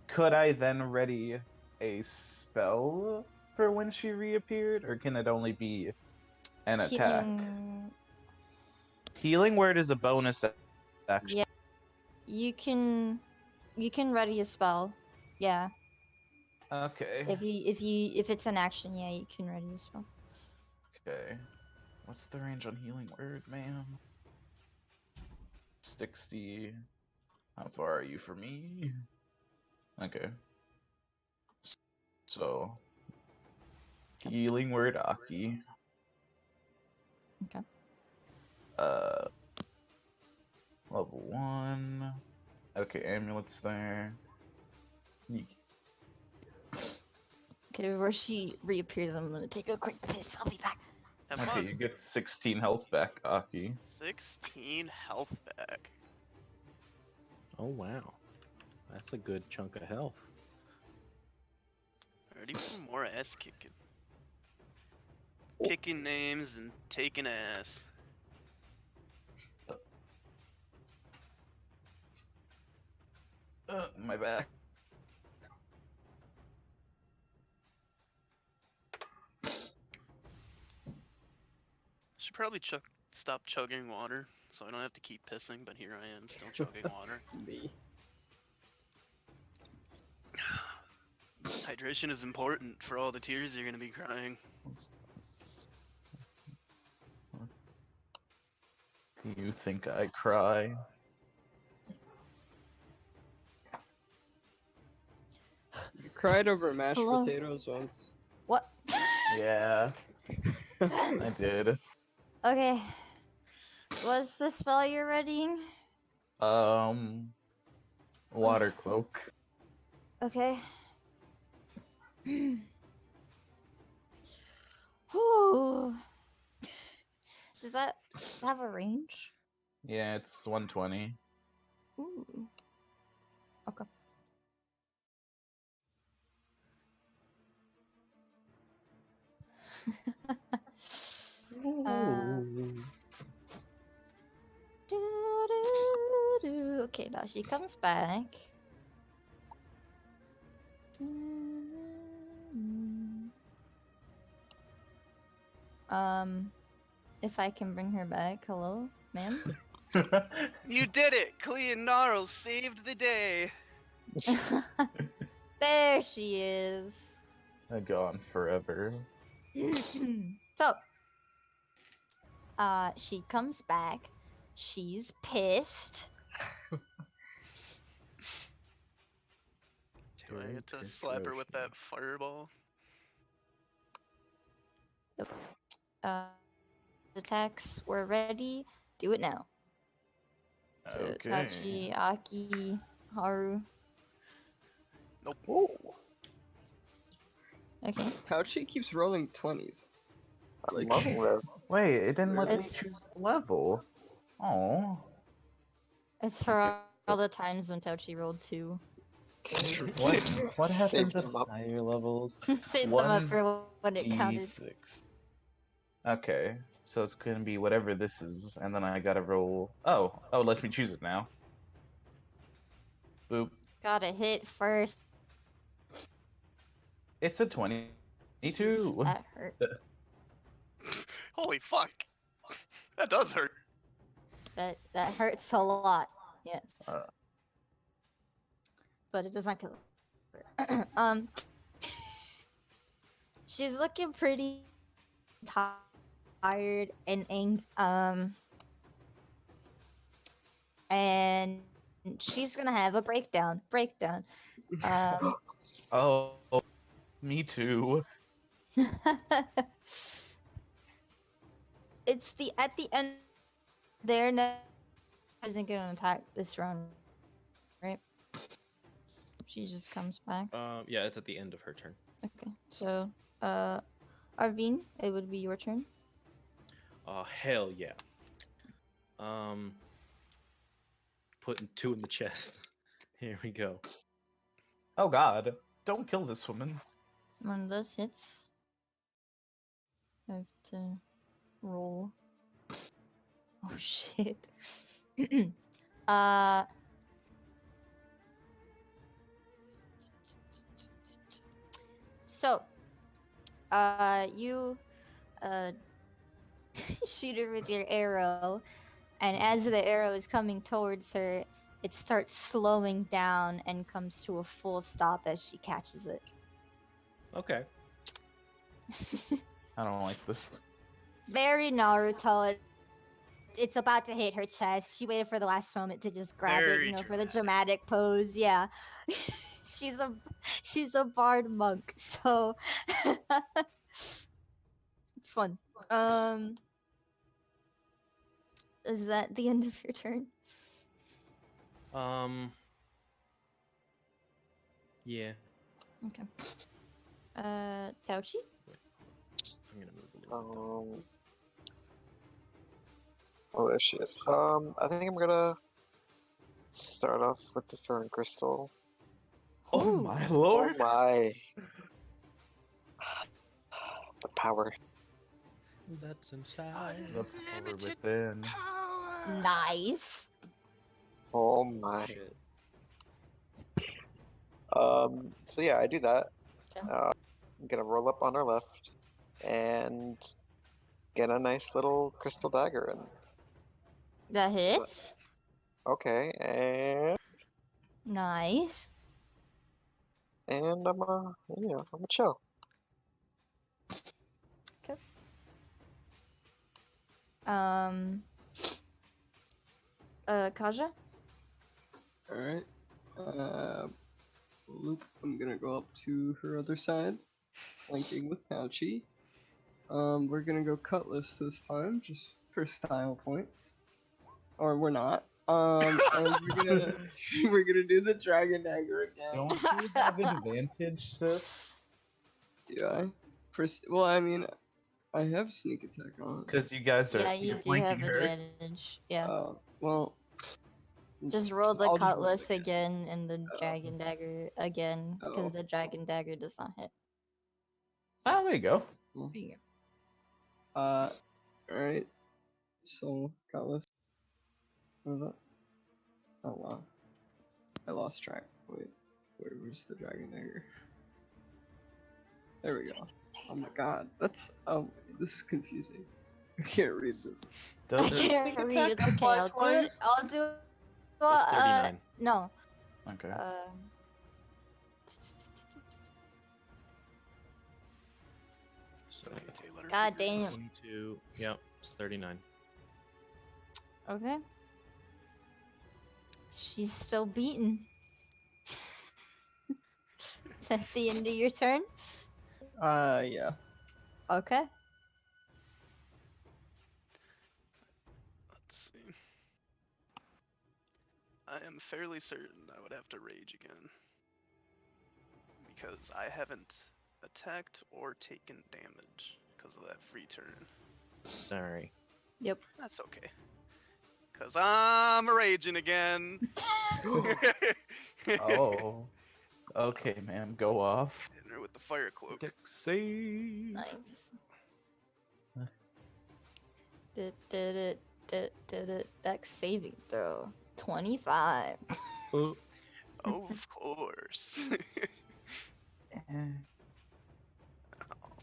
[SPEAKER 7] could I then ready a spell for when she reappeared, or can it only be an attack? Healing word is a bonus action.
[SPEAKER 1] Yeah, you can ready a spell. Yeah,
[SPEAKER 7] Okay.
[SPEAKER 1] if it's an action, yeah, you can ready a spell.
[SPEAKER 7] Okay. What's the range on healing word, ma'am? 60. How far are you from me? Okay. So, healing word Aki.
[SPEAKER 1] Okay.
[SPEAKER 7] Level 1. Okay, amulet's there.
[SPEAKER 1] Okay, before she reappears, I'm gonna take a quick piss. I'll be back.
[SPEAKER 3] Have
[SPEAKER 7] Okay,
[SPEAKER 3] fun.
[SPEAKER 7] you get 16 health back, Aki.
[SPEAKER 3] 16 health back.
[SPEAKER 6] Oh wow, that's a good chunk of health.
[SPEAKER 3] Ready for more ass kicking. Picking names and taking ass.
[SPEAKER 7] My back.
[SPEAKER 3] Should probably stop chugging water so I don't have to keep pissing, but here I am still chugging water.
[SPEAKER 4] Me.
[SPEAKER 3] Hydration is important for all the tears you're gonna be crying.
[SPEAKER 7] You think I cry?
[SPEAKER 4] You cried over mashed
[SPEAKER 1] Hello?
[SPEAKER 4] potatoes once.
[SPEAKER 1] What?
[SPEAKER 7] Yeah, I did.
[SPEAKER 1] Okay. What's the spell you're readying?
[SPEAKER 7] Water cloak.
[SPEAKER 1] Okay. Whew. Does that have a range?
[SPEAKER 7] Yeah, it's 120.
[SPEAKER 1] Ooh. Okay. uh, okay, now she comes back. If I can bring her back, hello, ma'am.
[SPEAKER 3] You did it! Cleonaro saved the day!
[SPEAKER 1] There she is.
[SPEAKER 7] Gone forever.
[SPEAKER 1] So, she comes back. She's pissed.
[SPEAKER 3] Do I get to slap her with that fireball?
[SPEAKER 1] Attacks were ready. Do it now. So,
[SPEAKER 7] Okay.
[SPEAKER 1] Táoqì, Aki, Haru.
[SPEAKER 3] Nope.
[SPEAKER 5] Ooh.
[SPEAKER 1] Okay.
[SPEAKER 4] Táoqì keeps rolling 20s.
[SPEAKER 5] I'm
[SPEAKER 4] Like-
[SPEAKER 5] loving this.
[SPEAKER 7] Wait, it didn't let me
[SPEAKER 1] It's-
[SPEAKER 7] choose the level. Oh.
[SPEAKER 1] It's for
[SPEAKER 7] Okay.
[SPEAKER 1] all the times when Táoqì rolled 2.
[SPEAKER 7] What happens
[SPEAKER 5] Saved
[SPEAKER 7] at
[SPEAKER 5] them up.
[SPEAKER 7] higher levels?
[SPEAKER 1] Saved them up for when it counted.
[SPEAKER 7] D6. Okay, so it's gonna be whatever this is, and then I gotta roll. Oh, it lets me choose it now. Boop.
[SPEAKER 1] Gotta hit first.
[SPEAKER 7] It's a 22.
[SPEAKER 1] That hurts.
[SPEAKER 3] Holy fuck! That does hurt.
[SPEAKER 1] That hurts a lot. Yes.
[SPEAKER 7] Uh.
[SPEAKER 1] But it does not kill her. she's looking pretty tired and and she's gonna have a breakdown. Um,
[SPEAKER 7] Oh, me too.
[SPEAKER 1] it's the at the end there. No, isn't gonna attack this round, right? She just comes back.
[SPEAKER 6] Yeah, it's at the end of her turn.
[SPEAKER 1] Okay, so Arvine, it would be your turn.
[SPEAKER 6] Oh hell yeah. Putting 2 in the chest. Here we go.
[SPEAKER 7] Oh God! Don't kill this woman.
[SPEAKER 1] One of those hits. I have to roll. Oh shit. uh. So, you uh shoot her with your arrow, and as the arrow is coming towards her, it starts slowing down and comes to a full stop as she catches it.
[SPEAKER 6] Okay.
[SPEAKER 7] I don't like this.
[SPEAKER 1] Very Naruto. It's about to hit her chest. She waited for the last moment to just grab it,
[SPEAKER 3] Very
[SPEAKER 1] for the dramatic pose. Yeah. she's a bard monk, so it's fun. Is that the end of your turn?
[SPEAKER 6] Yeah.
[SPEAKER 1] Okay. Táoqì?
[SPEAKER 6] I'm gonna move a little bit.
[SPEAKER 5] Oh, there she is. I think I'm gonna start off with the Fern Crystal.
[SPEAKER 7] Oh
[SPEAKER 1] Ooh.
[SPEAKER 7] my
[SPEAKER 5] Oh
[SPEAKER 7] lord!
[SPEAKER 5] my. The power.
[SPEAKER 6] That's inside.
[SPEAKER 7] The power within.
[SPEAKER 1] Nice.
[SPEAKER 5] Oh my.
[SPEAKER 6] Shit.
[SPEAKER 5] So yeah, I do that.
[SPEAKER 1] Okay.
[SPEAKER 5] I'm gonna roll up on her left and get a nice little crystal dagger in.
[SPEAKER 1] That hits.
[SPEAKER 5] Okay, and
[SPEAKER 1] Nice.
[SPEAKER 5] I'm I'm a chill.
[SPEAKER 1] Okay. Kaja?
[SPEAKER 4] Alright. Loop. I'm gonna go up to her other side, flanking with Táoqì. We're gonna go Cutlass this time, just for style points. Or we're not. And we're gonna do the Dragon Dagger again.
[SPEAKER 7] Don't you have advantage, sis?
[SPEAKER 4] Do I? Well, I mean, I have sneak attack on.
[SPEAKER 7] Because you guys are
[SPEAKER 1] Yeah, you
[SPEAKER 7] you're
[SPEAKER 1] do have
[SPEAKER 7] flanking her.
[SPEAKER 1] advantage. Yeah.
[SPEAKER 4] Well.
[SPEAKER 1] Just roll the
[SPEAKER 4] I'll just roll it
[SPEAKER 1] cutlass again and the dragon dagger again, because
[SPEAKER 4] Oh.
[SPEAKER 1] the dragon dagger does not hit.
[SPEAKER 7] Ah, there you go.
[SPEAKER 1] There you go.
[SPEAKER 4] Alright. So, Cutlass. What was that? Oh wow. I lost track. Wait, where's the Dragon Dagger? There we go. Oh my god, that's this is confusing. I can't read this.
[SPEAKER 1] I
[SPEAKER 7] Does it
[SPEAKER 1] can't read. It's okay. I'll do it. I'll do it.
[SPEAKER 6] It's 39.
[SPEAKER 1] No.
[SPEAKER 7] Okay.
[SPEAKER 6] So,
[SPEAKER 3] Okay, Taylor.
[SPEAKER 1] God damn.
[SPEAKER 6] 22. Yep, it's 39.
[SPEAKER 1] Okay. She's still beaten. Is that the end of your turn?
[SPEAKER 4] Yeah.
[SPEAKER 1] Okay.
[SPEAKER 3] Let's see. I am fairly certain I would have to rage again. Because I haven't attacked or taken damage because of that free turn.
[SPEAKER 6] Sorry.
[SPEAKER 1] Yep.
[SPEAKER 3] That's okay. Because I'm raging again.
[SPEAKER 7] Oh. Okay, ma'am. Go off.
[SPEAKER 3] Hitting her with the fire cloak.
[SPEAKER 6] Dex save.
[SPEAKER 1] Nice.
[SPEAKER 7] Huh.
[SPEAKER 1] Dex saving throw. 25.
[SPEAKER 6] Oh,
[SPEAKER 3] Of course.
[SPEAKER 7] Eh.
[SPEAKER 3] I'll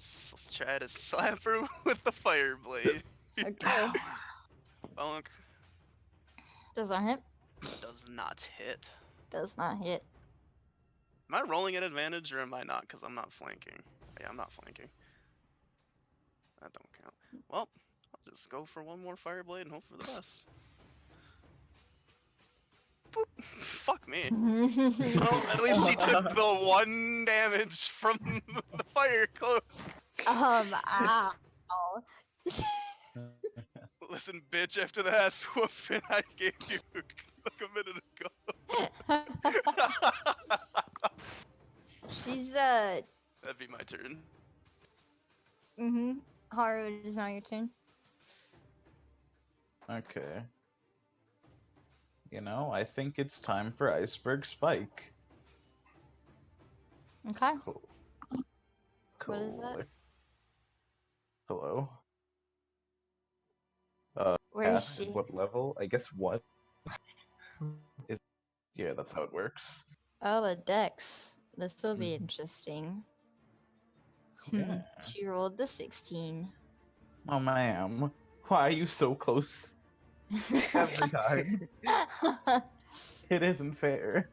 [SPEAKER 3] try to slap her with the fire blade.
[SPEAKER 1] Okay.
[SPEAKER 3] Bonk.
[SPEAKER 1] Does not hit.
[SPEAKER 3] Does not hit.
[SPEAKER 1] Does not hit.
[SPEAKER 3] Am I rolling at advantage or am I not? Because I'm not flanking. Yeah, I'm not flanking. That don't count. Well, I'll just go for one more Fireblade and hope for the best. Boop. Fuck me. Well, at least she took the 1 damage from the fire cloak.
[SPEAKER 1] Ow.
[SPEAKER 3] Listen, bitch, after the ass whooping I gave you like a minute ago.
[SPEAKER 1] She's
[SPEAKER 3] That'd be my turn.
[SPEAKER 1] Haru, it is now your turn.
[SPEAKER 7] Okay. You know, I think it's time for Iceberg Spike.
[SPEAKER 1] Okay.
[SPEAKER 7] Cool.
[SPEAKER 1] What is that?
[SPEAKER 7] Hello.
[SPEAKER 1] Where is
[SPEAKER 7] Ask
[SPEAKER 1] she?
[SPEAKER 7] what level? I guess what is? Yeah, that's how it works.
[SPEAKER 1] Oh, a dex. This will be
[SPEAKER 7] Mhm.
[SPEAKER 1] interesting.
[SPEAKER 7] Yeah.
[SPEAKER 1] She rolled the 16.
[SPEAKER 7] Oh, ma'am. Why are you so close every time? It isn't fair.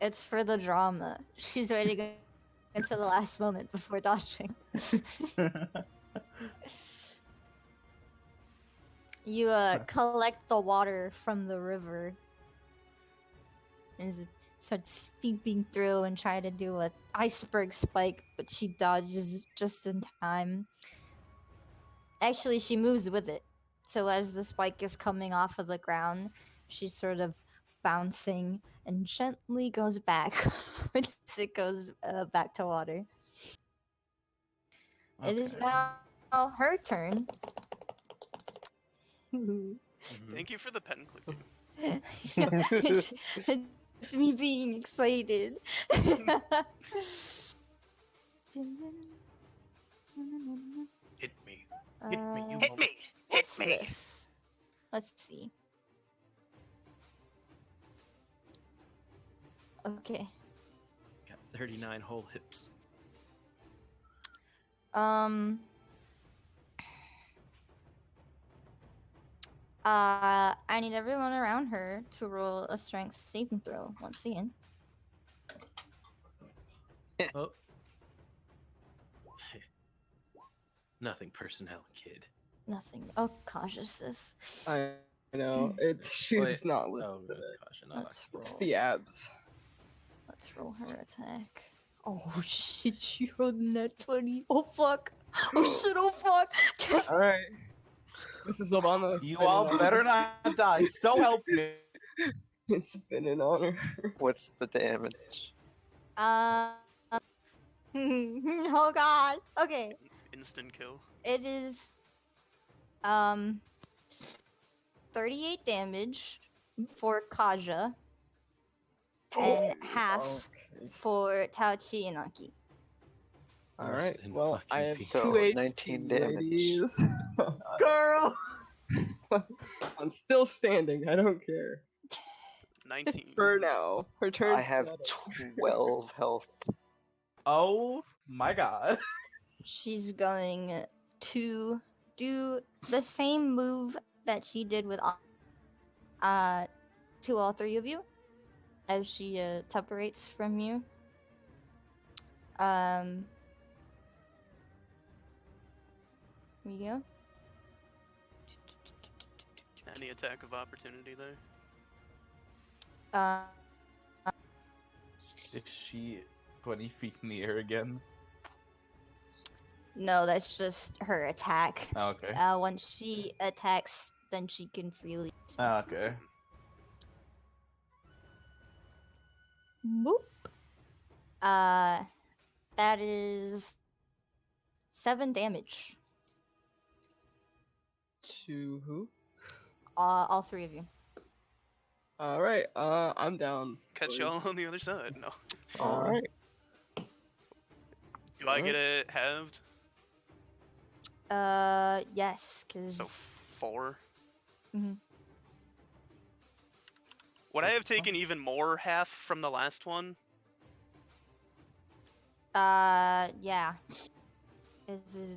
[SPEAKER 1] It's for the drama. She's waiting until the last moment before dodging. You collect the water from the river and start steeping through and try to do a iceberg spike, but she dodges just in time. Actually, she moves with it. So as the spike is coming off of the ground, she's sort of bouncing and gently goes back once it goes back to water. It is
[SPEAKER 7] Okay.
[SPEAKER 1] now her turn.
[SPEAKER 3] Thank you for the pen clicking.
[SPEAKER 1] it's me being excited.
[SPEAKER 6] Hit me. Hit me, you
[SPEAKER 3] Hit me!
[SPEAKER 1] What's
[SPEAKER 3] Hit me!
[SPEAKER 1] this? Let's see. Okay.
[SPEAKER 6] Got 39 whole hips.
[SPEAKER 1] I need everyone around her to roll a strength saving throw once again.
[SPEAKER 6] Oh. Nothing personnel, kid.
[SPEAKER 1] Nothing. Oh, cautious this.
[SPEAKER 4] I know she's
[SPEAKER 6] Wait.
[SPEAKER 4] not with
[SPEAKER 6] Oh,
[SPEAKER 4] it.
[SPEAKER 6] it's caution. Not
[SPEAKER 1] Let's
[SPEAKER 4] It's
[SPEAKER 1] roll.
[SPEAKER 4] the abs.
[SPEAKER 1] Let's roll her attack. Oh shit, she rolled a net 20. Oh fuck. Oh shit, oh fuck.
[SPEAKER 4] All right. Mrs. Obama.
[SPEAKER 7] You all better not die. So help me.
[SPEAKER 4] It's been an honor.
[SPEAKER 5] What's the damage?
[SPEAKER 1] Oh god. Okay.
[SPEAKER 3] Instant kill.
[SPEAKER 1] It is 38 damage for Kaja and half for Táoqì and Aki.
[SPEAKER 4] All
[SPEAKER 6] Worse
[SPEAKER 4] right.
[SPEAKER 6] than
[SPEAKER 4] Well,
[SPEAKER 6] fucking
[SPEAKER 4] I have
[SPEAKER 6] pizza.
[SPEAKER 5] So,
[SPEAKER 4] 2
[SPEAKER 5] 19
[SPEAKER 4] HP,
[SPEAKER 5] damage.
[SPEAKER 4] ladies.
[SPEAKER 7] Girl!
[SPEAKER 4] I'm still standing. I don't care.
[SPEAKER 3] 19.
[SPEAKER 4] For now. Her turn.
[SPEAKER 5] I have 12 health.
[SPEAKER 7] Oh my god.
[SPEAKER 1] She's going to do the same move that she did with to all three of you as she separates from you. Here we go.
[SPEAKER 3] Any attack of opportunity there?
[SPEAKER 7] Is she 20 feet in the air again?
[SPEAKER 1] No, that's just her attack.
[SPEAKER 7] Oh, okay.
[SPEAKER 1] Once she attacks, then she can freely.
[SPEAKER 7] Oh, okay.
[SPEAKER 1] Boop. That is 7 damage.
[SPEAKER 4] To who?
[SPEAKER 1] All three of you.
[SPEAKER 4] All right. I'm down.
[SPEAKER 3] Catch
[SPEAKER 4] boys.
[SPEAKER 3] y'all on the other side. No.
[SPEAKER 4] All right.
[SPEAKER 3] Do I get it halved?
[SPEAKER 1] Yes,
[SPEAKER 3] So
[SPEAKER 1] cause
[SPEAKER 3] 4?
[SPEAKER 1] Mhm.
[SPEAKER 3] Would I have taken even more half from the last one?
[SPEAKER 1] yeah.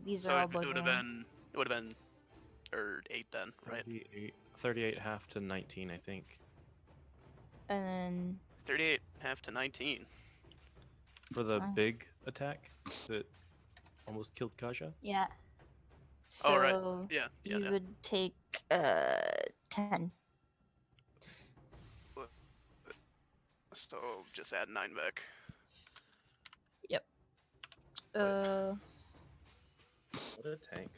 [SPEAKER 1] These
[SPEAKER 3] So
[SPEAKER 1] are all
[SPEAKER 3] it would have
[SPEAKER 1] bludgeoning.
[SPEAKER 3] been. It would have been. Or 8 then, right?
[SPEAKER 6] 38 half to 19, I think.
[SPEAKER 1] And then
[SPEAKER 3] 38 half to 19.
[SPEAKER 6] For the
[SPEAKER 1] Fine.
[SPEAKER 6] big attack? That almost killed Kaja.
[SPEAKER 1] Yeah.
[SPEAKER 3] All right.
[SPEAKER 1] So
[SPEAKER 3] Yeah. Yeah.
[SPEAKER 1] you
[SPEAKER 3] Yeah.
[SPEAKER 1] would take 10.
[SPEAKER 3] So just add 9 back.
[SPEAKER 1] Yep. Uh,
[SPEAKER 6] What a tank.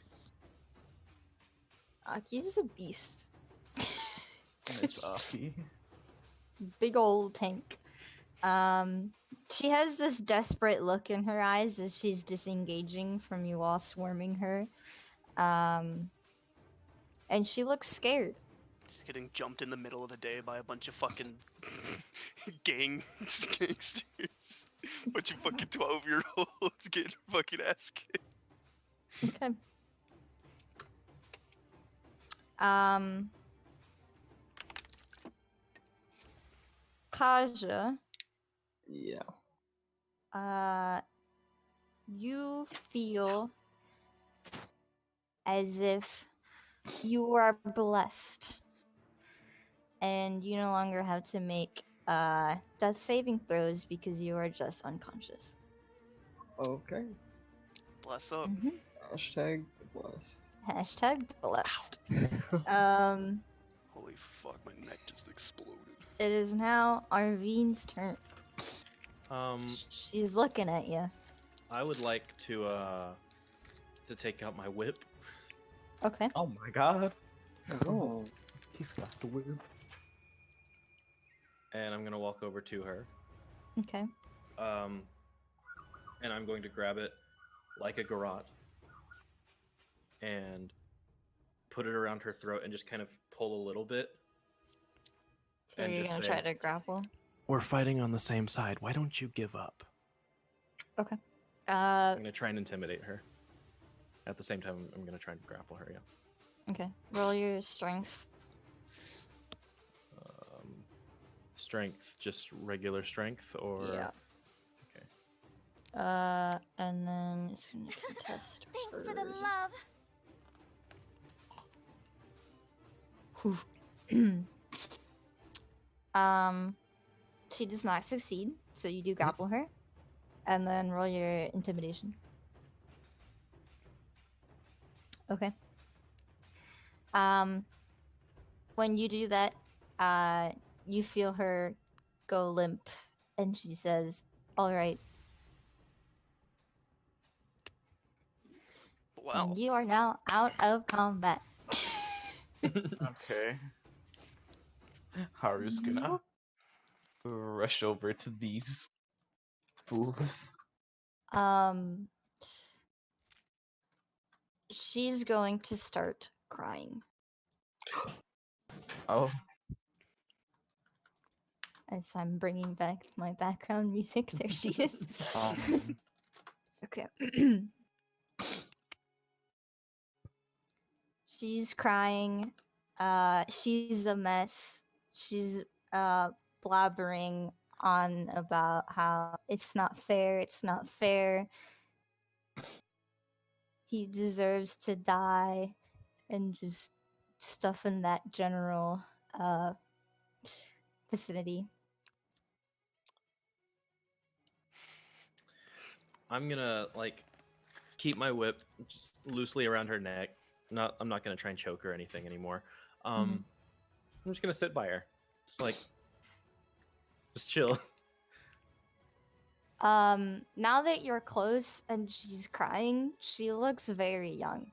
[SPEAKER 1] Aki's a beast.
[SPEAKER 7] Miss Aki.
[SPEAKER 1] Big old tank. She has this desperate look in her eyes as she's disengaging from you all swarming her. And she looks scared.
[SPEAKER 3] Just getting jumped in the middle of the day by a bunch of fucking gangsters. Bunch of fucking 12-year-olds getting fucking ass kicked.
[SPEAKER 1] Okay. Um, Kaja,
[SPEAKER 4] Yeah.
[SPEAKER 1] you feel as if you are blessed and you no longer have to make death saving throws because you are just unconscious.
[SPEAKER 4] Okay.
[SPEAKER 3] Bless up.
[SPEAKER 1] Mhm.
[SPEAKER 4] Hashtag blessed.
[SPEAKER 1] Hashtag blessed.
[SPEAKER 3] Holy fuck, my neck just exploded.
[SPEAKER 1] It is now Arvine's turn.
[SPEAKER 6] Um,
[SPEAKER 1] She's looking at you.
[SPEAKER 6] I would like to take out my whip.
[SPEAKER 1] Okay.
[SPEAKER 7] Oh my god.
[SPEAKER 5] Oh.
[SPEAKER 7] He's got the whip.
[SPEAKER 6] And I'm gonna walk over to her.
[SPEAKER 1] Okay.
[SPEAKER 6] And I'm going to grab it like a garrote and put it around her throat and just kind of pull a little bit.
[SPEAKER 1] So
[SPEAKER 6] And
[SPEAKER 1] you're
[SPEAKER 6] just
[SPEAKER 1] gonna
[SPEAKER 6] say,
[SPEAKER 1] try to grapple.
[SPEAKER 6] "We're fighting on the same side. Why don't you give up?"
[SPEAKER 1] Okay.
[SPEAKER 6] I'm gonna try and intimidate her. At the same time, I'm gonna try and grapple her. Yeah.
[SPEAKER 1] Okay. Roll your strength.
[SPEAKER 6] Strength, just regular strength, or
[SPEAKER 1] Yeah.
[SPEAKER 6] okay.
[SPEAKER 1] And then it's gonna contest.
[SPEAKER 8] Thanks for the
[SPEAKER 1] her.
[SPEAKER 8] love.
[SPEAKER 1] Whew. She does not succeed, so you do grapple her, and then roll your intimidation. Okay. When you do that, you feel her go limp, and she says, "All right."
[SPEAKER 3] Wow.
[SPEAKER 1] And you are now out of combat.
[SPEAKER 7] Okay. Haru's gonna rush over to these fools.
[SPEAKER 1] She's going to start crying
[SPEAKER 7] Oh,
[SPEAKER 1] as I'm bringing back my background music. There she is. Okay. She's crying. She's a mess. She's blabbering on about how it's not fair. It's not fair. He deserves to die, and just stuff in that general vicinity.
[SPEAKER 6] I'm gonna like keep my whip just loosely around her neck. I'm not gonna try and choke her or anything anymore. I'm just gonna sit by her, just chill.
[SPEAKER 1] Now that you're close and she's crying, she looks very young.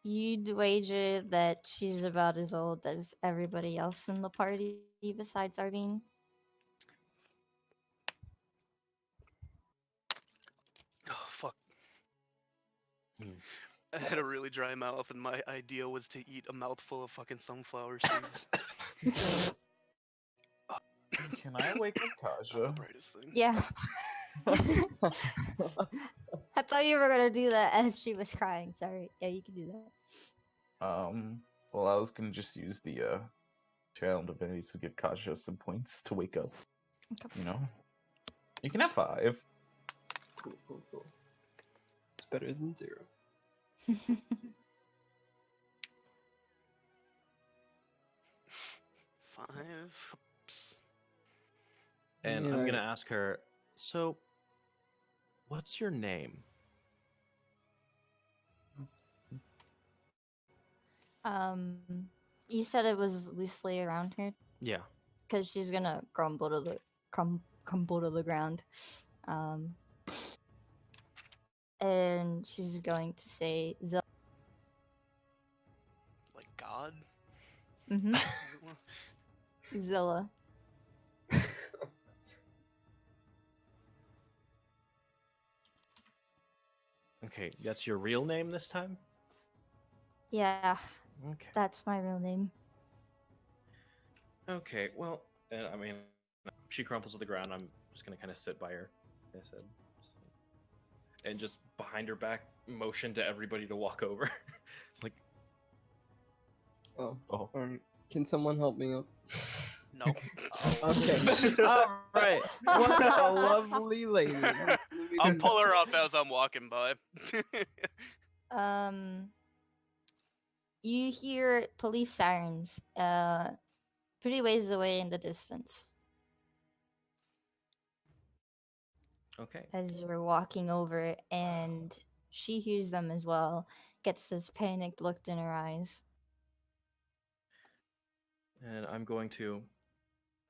[SPEAKER 1] You'd wager that she's about as old as everybody else in the party besides Arvine.
[SPEAKER 3] Oh, fuck.
[SPEAKER 6] Hmm.
[SPEAKER 3] I had a really dry mouth, and my idea was to eat a mouthful of fucking sunflower seeds.
[SPEAKER 7] can I wake up
[SPEAKER 3] Not the
[SPEAKER 7] Kaja?
[SPEAKER 3] brightest thing.
[SPEAKER 1] Yeah. I thought you were gonna do that as she was crying. Sorry. Yeah, you can do that.
[SPEAKER 7] Well, I was gonna just use the channel divinities to give Kaja some points to wake up.
[SPEAKER 1] Okay.
[SPEAKER 7] You know, you can have 5.
[SPEAKER 4] Cool, cool, cool. It's better than 0.
[SPEAKER 3] 5. Oops.
[SPEAKER 6] And
[SPEAKER 4] Yeah,
[SPEAKER 6] I'm gonna ask her. So, what's your name?
[SPEAKER 1] You said it was loosely around her
[SPEAKER 6] Yeah.
[SPEAKER 1] because she's gonna crumble to the ground, um, and she's going to say
[SPEAKER 3] Like God?
[SPEAKER 1] mm-hmm, Zilla.
[SPEAKER 6] Okay, that's your real name this time?
[SPEAKER 1] Yeah,
[SPEAKER 6] Okay.
[SPEAKER 1] that's my real name.
[SPEAKER 6] Okay, well, I mean, she crumples to the ground. I'm just gonna kind of sit by her. Like I said, and just behind her back, motion to everybody to walk over. Like,
[SPEAKER 4] Oh,
[SPEAKER 7] Oh.
[SPEAKER 4] alright. Can someone help me up?
[SPEAKER 3] No.
[SPEAKER 4] Okay. Alright. What a lovely lady.
[SPEAKER 3] I'll pull her up as I'm walking by.
[SPEAKER 1] You hear police sirens, pretty ways away in the distance
[SPEAKER 6] okay.
[SPEAKER 1] as you're walking over, and she hears them as well. Gets this panicked look in her eyes.
[SPEAKER 6] And I'm going to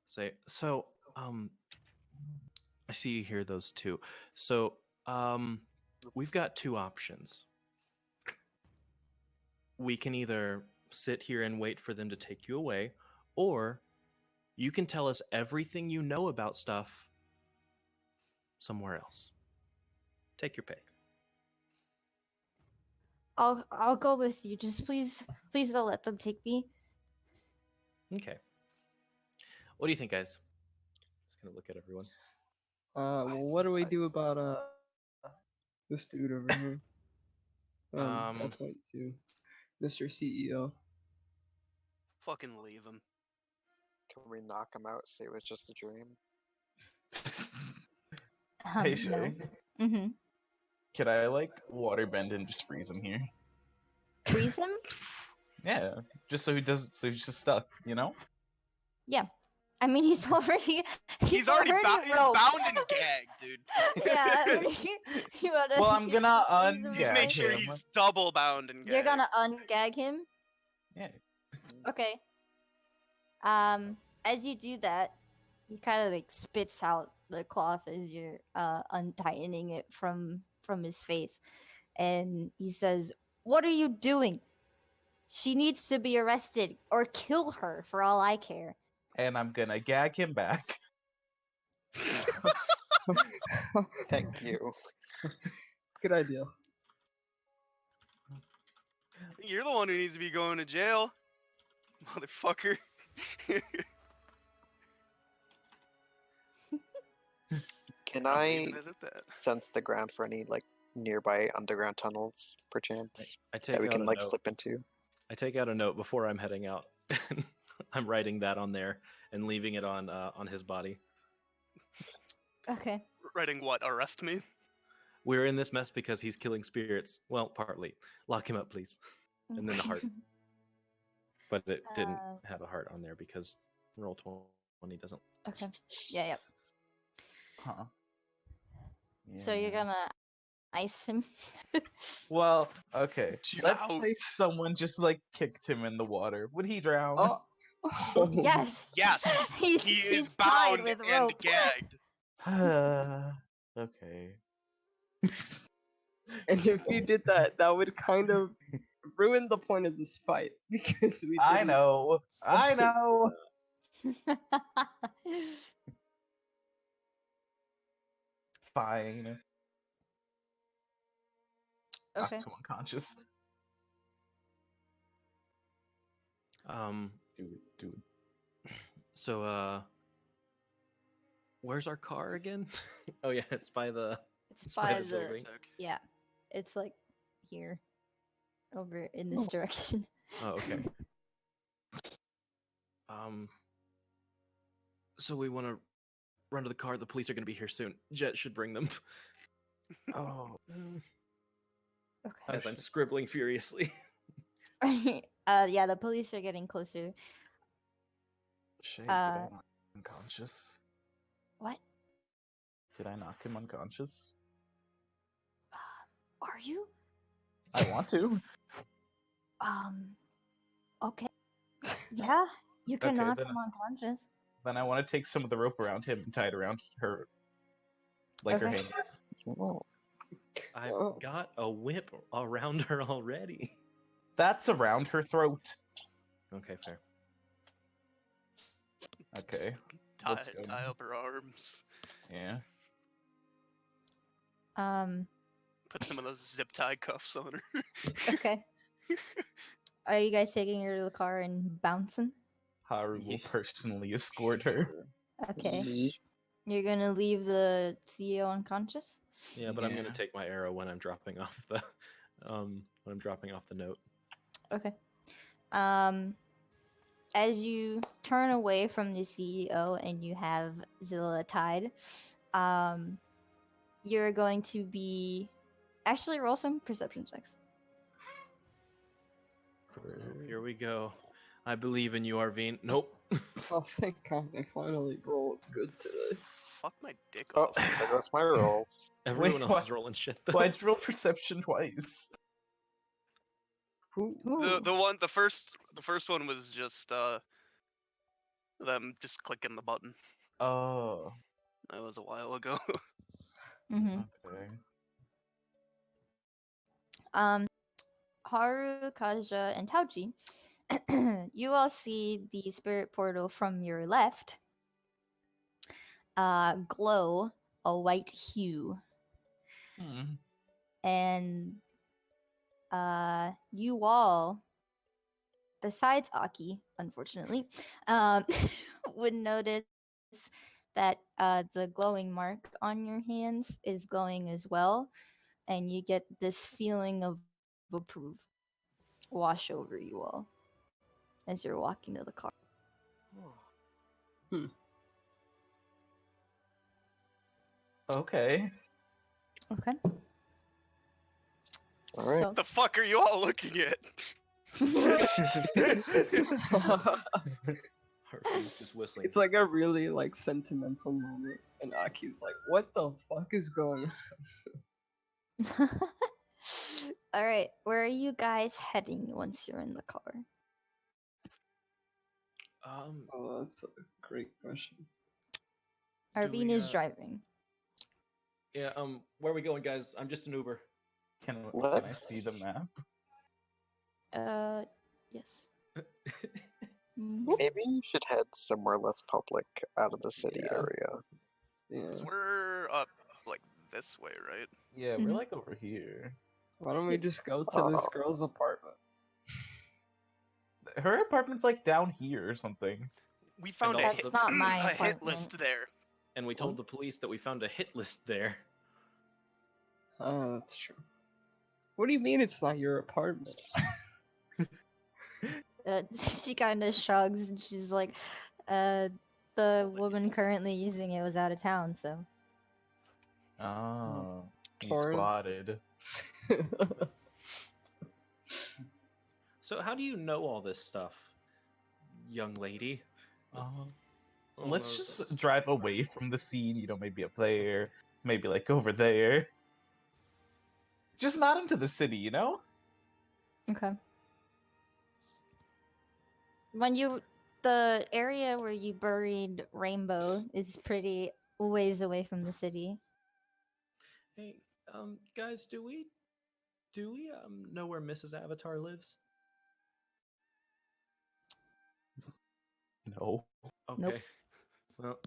[SPEAKER 6] say, so, I see you hear those two. So, we've got two options. We can either sit here and wait for them to take you away, or you can tell us everything you know about stuff somewhere else. Take your pick.
[SPEAKER 1] I'll go with you. Just please don't let them take me.
[SPEAKER 6] Okay. What do you think, guys? Just gonna look at everyone.
[SPEAKER 4] What do we do about this dude over here?
[SPEAKER 6] Um,
[SPEAKER 4] I point to Mr. CEO.
[SPEAKER 3] Fucking leave him.
[SPEAKER 5] Can we knock him out? Say it was just a dream.
[SPEAKER 7] Hey
[SPEAKER 1] No.
[SPEAKER 7] Shay,
[SPEAKER 1] Mm-hmm.
[SPEAKER 7] could I like water bend and just freeze him here?
[SPEAKER 1] Freeze him?
[SPEAKER 7] Yeah, just so he doesn't, so he's just stuck, you know?
[SPEAKER 1] Yeah. I mean, he's already
[SPEAKER 3] He's already he's
[SPEAKER 1] roped.
[SPEAKER 3] bound and gagged, dude.
[SPEAKER 1] Yeah. You wanna,
[SPEAKER 7] Well, I'm gonna
[SPEAKER 1] freeze him
[SPEAKER 3] Just
[SPEAKER 7] ungag
[SPEAKER 3] make sure
[SPEAKER 7] him.
[SPEAKER 3] he's double bound and gagged.
[SPEAKER 1] You're gonna ungag him.
[SPEAKER 7] Yeah.
[SPEAKER 1] Okay. As you do that, he kind of like spits out the cloth as you're untightening it from his face, and he says, "What are you doing? She needs to be arrested or kill her for all I care."
[SPEAKER 7] And I'm gonna gag him back.
[SPEAKER 5] Thank you.
[SPEAKER 4] Good idea.
[SPEAKER 3] You're the one who needs to be going to jail, motherfucker.
[SPEAKER 5] Can
[SPEAKER 3] I'm
[SPEAKER 5] I
[SPEAKER 3] leaving it at that.
[SPEAKER 5] sense the ground for any like nearby underground tunnels, perchance,
[SPEAKER 6] I take
[SPEAKER 5] that we
[SPEAKER 6] out
[SPEAKER 5] can
[SPEAKER 6] a
[SPEAKER 5] like
[SPEAKER 6] note.
[SPEAKER 5] slip into?
[SPEAKER 6] I take out a note before I'm heading out. I'm writing that on there and leaving it on his body.
[SPEAKER 1] Okay.
[SPEAKER 3] Writing what? Arrest me?
[SPEAKER 6] We're in this mess because he's killing spirits. Well, partly. Lock him up, please. And then the heart. But it didn't have a heart on there because roll 20 doesn't.
[SPEAKER 1] Okay. Yeah. Yep.
[SPEAKER 7] Huh.
[SPEAKER 1] So you're
[SPEAKER 7] Yeah.
[SPEAKER 1] gonna ice him.
[SPEAKER 7] Well, okay. Let's
[SPEAKER 3] Ouch.
[SPEAKER 7] say someone just like kicked him in the water. Would he drown?
[SPEAKER 4] Oh.
[SPEAKER 1] Yes.
[SPEAKER 3] Yes,
[SPEAKER 1] He's
[SPEAKER 3] he
[SPEAKER 1] he's
[SPEAKER 3] is
[SPEAKER 1] tied
[SPEAKER 3] bound
[SPEAKER 1] with
[SPEAKER 3] and
[SPEAKER 1] rope.
[SPEAKER 3] gagged.
[SPEAKER 7] Okay.
[SPEAKER 4] And if you did that, that would kind of ruin the point of this fight because we.
[SPEAKER 7] I
[SPEAKER 4] didn't-
[SPEAKER 7] know. I
[SPEAKER 4] Okay.
[SPEAKER 7] know. Fine.
[SPEAKER 1] Okay.
[SPEAKER 7] Knock to unconscious. Do it. Do it.
[SPEAKER 6] So, where's our car again? Oh yeah, it's by the.
[SPEAKER 1] It's
[SPEAKER 6] by
[SPEAKER 1] by
[SPEAKER 6] the building.
[SPEAKER 1] yeah. It's like here, over in this direction.
[SPEAKER 6] Oh, okay. So we want to run to the car. The police are going to be here soon. Jet should bring them.
[SPEAKER 7] Oh.
[SPEAKER 1] Okay.
[SPEAKER 6] As I'm scribbling furiously.
[SPEAKER 1] Yeah, the police are getting closer.
[SPEAKER 7] Shit, did I not unconscious?
[SPEAKER 1] What?
[SPEAKER 7] Did I knock him unconscious?
[SPEAKER 1] Are you?
[SPEAKER 7] I want to.
[SPEAKER 1] Okay. Yeah, you can
[SPEAKER 7] Okay,
[SPEAKER 1] knock him unconscious.
[SPEAKER 7] then I want to take some of the rope around him and tie it around her, like her
[SPEAKER 1] Okay.
[SPEAKER 7] hands.
[SPEAKER 5] Oh,
[SPEAKER 6] I've
[SPEAKER 4] Oh.
[SPEAKER 6] got a whip around her already.
[SPEAKER 7] That's around her throat.
[SPEAKER 6] Okay, fair.
[SPEAKER 7] Okay.
[SPEAKER 3] Tie,
[SPEAKER 7] Let's go
[SPEAKER 3] tie
[SPEAKER 7] now.
[SPEAKER 3] up her arms.
[SPEAKER 7] Yeah.
[SPEAKER 3] Put some of those zip tie cuffs on her.
[SPEAKER 1] Okay. Are you guys taking her to the car and bouncing?
[SPEAKER 7] Haru will personally escort her.
[SPEAKER 1] Okay.
[SPEAKER 5] Yee.
[SPEAKER 1] You're gonna leave the CEO unconscious?
[SPEAKER 6] Yeah, but I'm
[SPEAKER 7] Yeah.
[SPEAKER 6] gonna take my arrow when I'm dropping off the note.
[SPEAKER 1] Okay. As you turn away from the CEO and you have Zilla tied, you're going to be actually roll some perception checks.
[SPEAKER 6] Oh, here we go. I believe in you, Arvine. Nope.
[SPEAKER 4] Oh, thank God, I finally rolled good today.
[SPEAKER 3] Fuck my dick
[SPEAKER 5] Oh,
[SPEAKER 3] off.
[SPEAKER 5] there goes my rolls.
[SPEAKER 6] Everyone else
[SPEAKER 7] what?
[SPEAKER 6] is rolling shit though.
[SPEAKER 7] Why'd you roll perception twice?
[SPEAKER 4] Who?
[SPEAKER 3] The first one was just them just clicking the button.
[SPEAKER 7] Oh.
[SPEAKER 3] That was a while ago.
[SPEAKER 1] Mm-hmm.
[SPEAKER 7] Okay.
[SPEAKER 1] Haru, Kaja, and Táoqì, you all see the spirit portal from your left glow a white hue,
[SPEAKER 7] Hmm.
[SPEAKER 1] and you all, besides Aki, unfortunately, would notice that the glowing mark on your hands is glowing as well, and you get this feeling of approval wash over you all as you're walking to the car.
[SPEAKER 7] Okay.
[SPEAKER 1] Okay.
[SPEAKER 5] All right.
[SPEAKER 3] The fuck are you all looking at?
[SPEAKER 6] Arvine's just whistling.
[SPEAKER 4] It's like a really like sentimental moment, and Aki's like, "What the fuck is going on?"
[SPEAKER 1] All right, where are you guys heading once you're in the car?
[SPEAKER 4] Oh, that's a great question.
[SPEAKER 1] Arvine is driving.
[SPEAKER 6] Yeah, where are we going, guys? I'm just an Uber.
[SPEAKER 7] Can I
[SPEAKER 5] Let's
[SPEAKER 7] see the map?
[SPEAKER 1] Yes.
[SPEAKER 5] maybe you should head somewhere less public, out of the city
[SPEAKER 4] Yeah.
[SPEAKER 5] area.
[SPEAKER 4] Yeah.
[SPEAKER 3] We're up like this way, right?
[SPEAKER 7] Yeah, we're
[SPEAKER 1] Mhm.
[SPEAKER 7] like over here.
[SPEAKER 4] Why don't we just go to this
[SPEAKER 5] Oh.
[SPEAKER 4] girl's apartment?
[SPEAKER 7] Her apartment's like down here or something.
[SPEAKER 3] We found a
[SPEAKER 6] also
[SPEAKER 3] hit,
[SPEAKER 1] That's not my
[SPEAKER 3] a hit
[SPEAKER 1] apartment.
[SPEAKER 3] list there.
[SPEAKER 6] And we told the police that we found a hit list there.
[SPEAKER 4] Oh, that's true. What do you mean it's not your apartment?
[SPEAKER 1] She kind of shrugs and she's like, the woman currently using it was out of town, so.
[SPEAKER 7] Oh, he
[SPEAKER 4] Torrent.
[SPEAKER 7] spotted.
[SPEAKER 6] So how do you know all this stuff, young lady?
[SPEAKER 7] Oh.
[SPEAKER 6] Oh,
[SPEAKER 7] Let's
[SPEAKER 6] that was-
[SPEAKER 7] just drive away from the scene, you know, maybe up there, maybe like over there. Just not into the city, you know?
[SPEAKER 1] Okay. The area where you buried Rainbow is pretty ways away from the city.
[SPEAKER 6] Hey, guys, do we know where Mrs. Avatar lives?
[SPEAKER 7] No.
[SPEAKER 6] Okay.
[SPEAKER 1] Nope.
[SPEAKER 6] Well,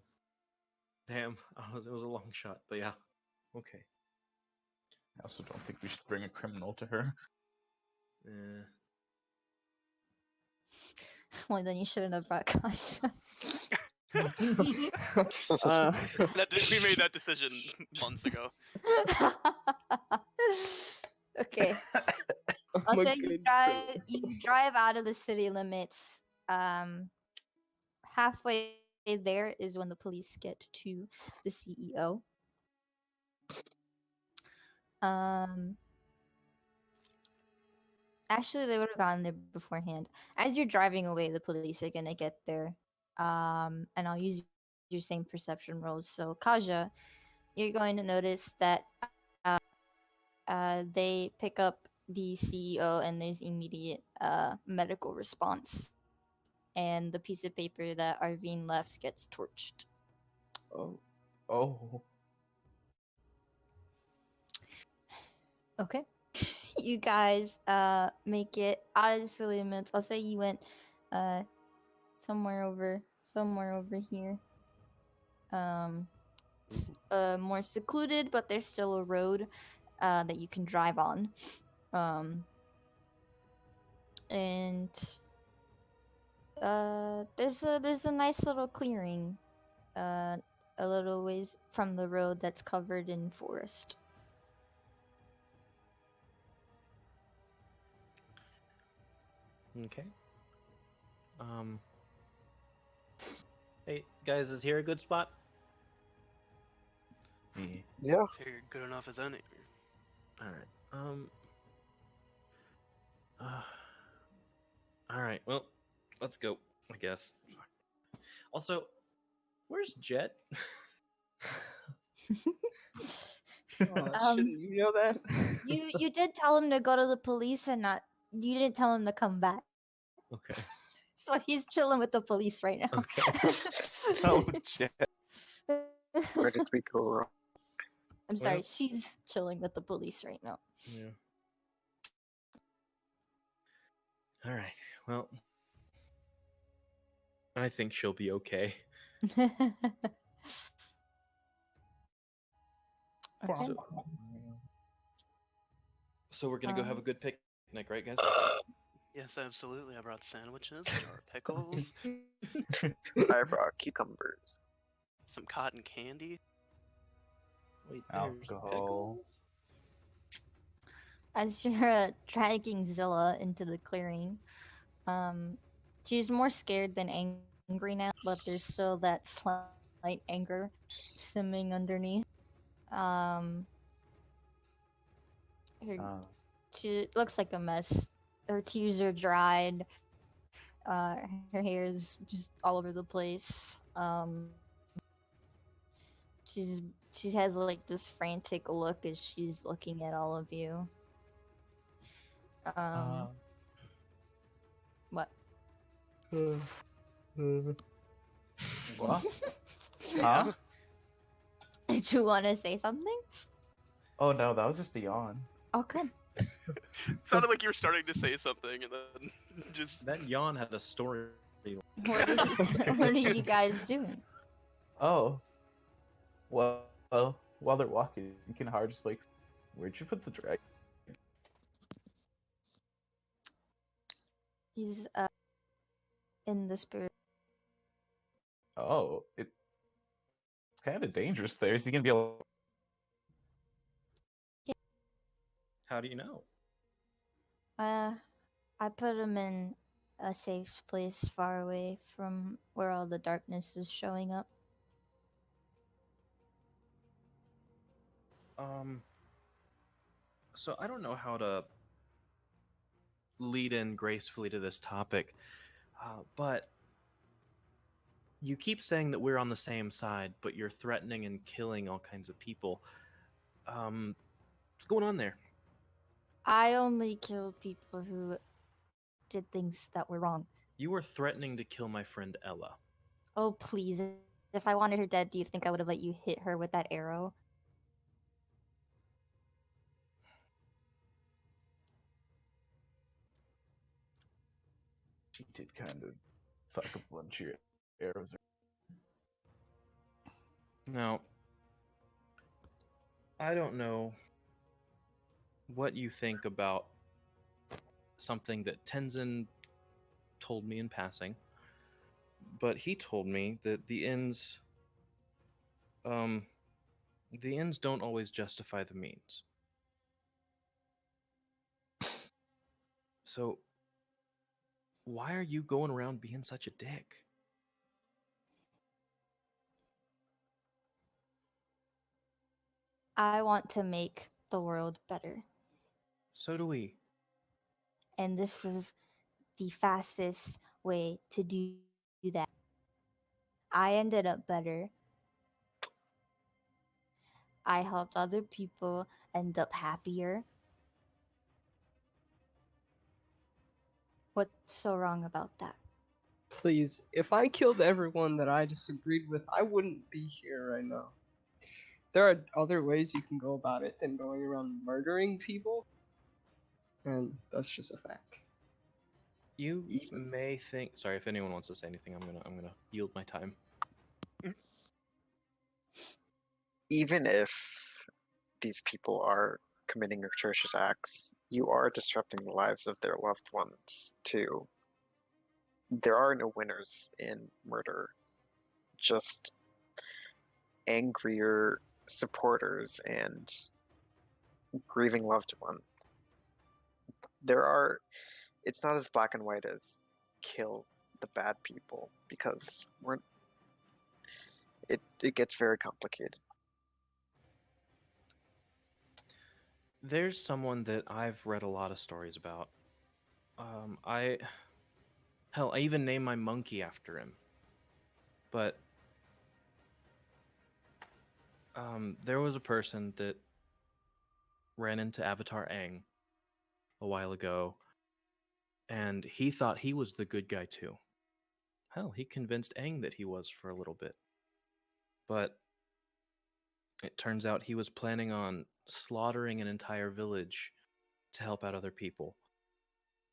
[SPEAKER 6] damn, it was a long shot, but yeah. Okay.
[SPEAKER 7] I also don't think we should bring a criminal to her.
[SPEAKER 6] Eh.
[SPEAKER 1] Well, then you shouldn't have brought Kasha.
[SPEAKER 3] We made that decision months ago.
[SPEAKER 1] Okay.
[SPEAKER 4] I'm a
[SPEAKER 1] Also, you
[SPEAKER 4] good
[SPEAKER 1] drive out of the city limits. Halfway there is when the police get to the CEO. Actually, they would have gotten there beforehand. As you're driving away, the police are gonna get there. And I'll use your same perception rolls. So Kaja, you're going to notice that they pick up the CEO and there's immediate medical response, and the piece of paper that Arvine left gets torched.
[SPEAKER 7] Oh. Oh.
[SPEAKER 1] Okay. You guys make it out of the city limits. I'll say you went uh somewhere over here. It's more secluded, but there's still a road that you can drive on. And there's a nice little clearing uh a little ways from the road that's covered in forest.
[SPEAKER 6] Okay. Um. Hey guys, is here a good spot?
[SPEAKER 7] Yeah.
[SPEAKER 5] Yeah.
[SPEAKER 3] Figured good enough as any.
[SPEAKER 6] All right. Uh, all right. Well, let's go. I guess. Also, where's Jet?
[SPEAKER 1] um
[SPEAKER 4] Shouldn't you know that?
[SPEAKER 1] you did tell him to go to the police and not you didn't tell him to come back.
[SPEAKER 6] Okay.
[SPEAKER 1] So he's chilling with the police right now.
[SPEAKER 6] Okay.
[SPEAKER 7] Oh shit.
[SPEAKER 5] Where did we go wrong?
[SPEAKER 1] I'm sorry,
[SPEAKER 6] Well-
[SPEAKER 1] she's chilling with the police right now.
[SPEAKER 6] Yeah. All right. Well, I think she'll be okay.
[SPEAKER 1] Okay.
[SPEAKER 6] So we're gonna go have a good picnic, right, guys?
[SPEAKER 3] Yes, absolutely. I brought sandwiches, jar of pickles,
[SPEAKER 5] I brought cucumbers.
[SPEAKER 3] some cotton candy.
[SPEAKER 6] Wait, there's
[SPEAKER 7] Alcohol.
[SPEAKER 6] pickles.
[SPEAKER 1] As you're dragging Zilla into the clearing, um, she's more scared than angry now, but there's still that slight anger simming underneath. Um, her, she looks like a mess. Her tears are dried. Her hair is just all over the place. She's she has like this frantic look as she's looking at all of you. What?
[SPEAKER 7] What?
[SPEAKER 3] Yeah.
[SPEAKER 7] Huh?
[SPEAKER 1] Did you want to say something?
[SPEAKER 7] Oh no, that was just a yawn.
[SPEAKER 1] Oh, good.
[SPEAKER 3] Sounded like you were starting to say something and then just.
[SPEAKER 6] That yawn had a story.
[SPEAKER 1] What are you guys doing?
[SPEAKER 7] Oh. Well, while they're walking, can Haru just like, where'd you put the dragon?
[SPEAKER 1] He's in the spirit.
[SPEAKER 7] Oh, it's kind of dangerous there. Is he gonna be able?
[SPEAKER 6] How do you know?
[SPEAKER 1] I put him in a safe place far away from where all the darkness is showing up.
[SPEAKER 6] So I don't know how to lead in gracefully to this topic, but you keep saying that we're on the same side, but you're threatening and killing all kinds of people. What's going on there?
[SPEAKER 1] I only kill people who did things that were wrong.
[SPEAKER 6] You were threatening to kill my friend Ella.
[SPEAKER 1] Oh, please. If I wanted her dead, do you think I would have let you hit her with that arrow?
[SPEAKER 7] She did kind of fuck a bunch of your arrows.
[SPEAKER 6] Now, I don't know what you think about something that Tenzin told me in passing, but he told me that the ends don't always justify the means. So, why are you going around being such a dick?
[SPEAKER 1] I want to make the world better.
[SPEAKER 6] So do we.
[SPEAKER 1] And this is the fastest way to do that. I ended up better. I helped other people end up happier. What's so wrong about that?
[SPEAKER 4] Please, if I killed everyone that I disagreed with, I wouldn't be here right now. There are other ways you can go about it than going around murdering people, and that's just a fact.
[SPEAKER 6] You
[SPEAKER 4] Even
[SPEAKER 6] may think. Sorry, if anyone wants to say anything, I'm gonna yield my time.
[SPEAKER 5] Even if these people are committing atrocious acts, you are disrupting the lives of their loved ones too. There are no winners in murder, just angrier supporters and grieving loved ones. There are, it's not as black and white as kill the bad people, because it gets very complicated.
[SPEAKER 6] There's someone that I've read a lot of stories about. I hell, I even named my monkey after him. But there was a person that ran into Avatar Aang a while ago, and he thought he was the good guy too. Hell, he convinced Aang that he was for a little bit. But it turns out he was planning on slaughtering an entire village to help out other people.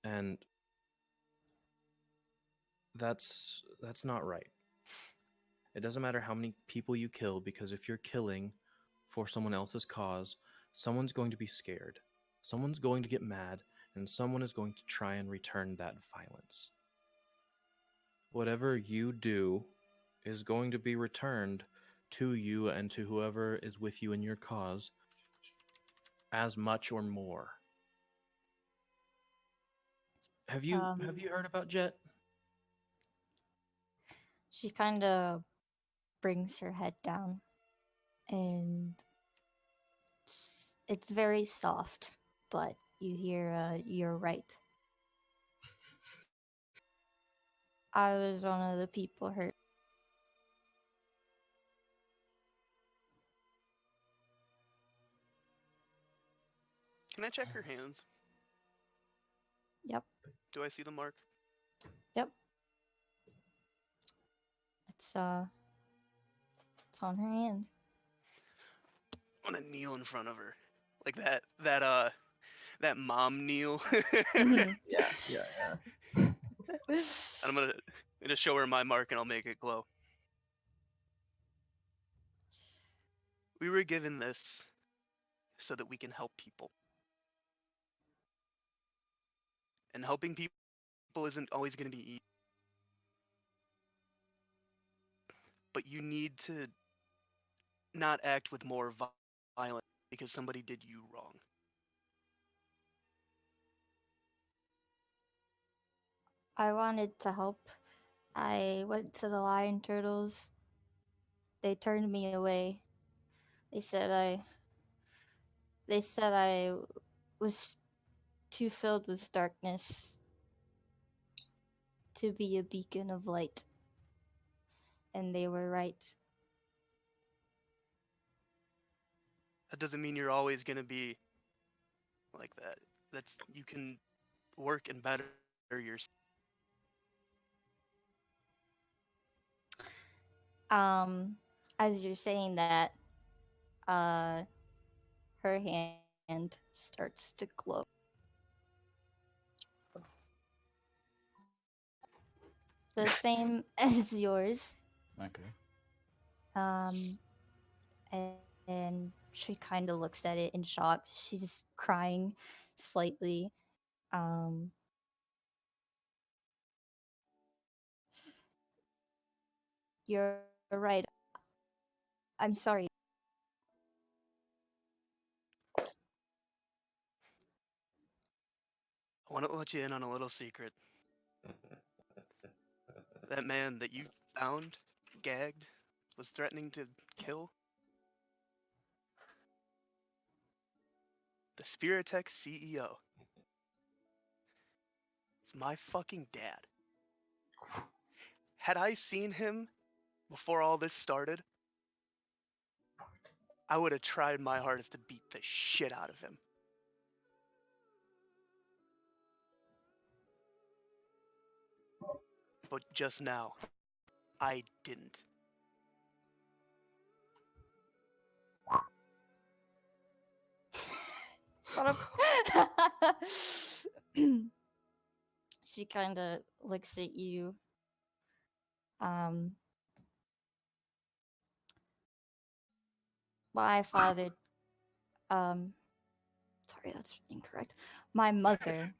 [SPEAKER 6] And that's not right. It doesn't matter how many people you kill, because if you're killing for someone else's cause, someone's going to be scared. Someone's going to get mad, and someone is going to try and return that violence. Whatever you do is going to be returned to you and to whoever is with you in your cause, as much or more. Have you heard about Jet?
[SPEAKER 1] She kind of brings her head down, and it's very soft, but you hear, "You're right. I was one of the people hurt."
[SPEAKER 3] Can I check her hands?
[SPEAKER 1] Yep,
[SPEAKER 3] Do I see the mark?
[SPEAKER 1] yep. It's it's on her hand.
[SPEAKER 3] I want to kneel in front of her, like that mom kneel.
[SPEAKER 1] Mhm.
[SPEAKER 4] yeah.
[SPEAKER 3] And I'm gonna show her my mark and I'll make it glow. We were given this so that we can help people. And helping people isn't always going to be easy. But you need to not act with more violence because somebody did you wrong.
[SPEAKER 1] I wanted to help. I went to the lion turtles. They turned me away. They said I they said I was too filled with darkness to be a beacon of light. And they were right.
[SPEAKER 3] That doesn't mean you're always going to be like that. You can work and better yourself.
[SPEAKER 1] As you're saying that, uh her hand starts to glow. The same as yours.
[SPEAKER 7] Okay.
[SPEAKER 1] Um and she kind of looks at it in shock. She's crying slightly. Um you're right. I'm sorry.
[SPEAKER 3] I want to let you in on a little secret. That man that you found, gagged, was threatening to kill, the Spiritech CEO. It's my fucking dad. Had I seen him before all this started, I would have tried my hardest to beat the shit out of him. But just now, I didn't.
[SPEAKER 1] Shut up. She kind of looks at you. Um, my father. Sorry, that's incorrect. My mother,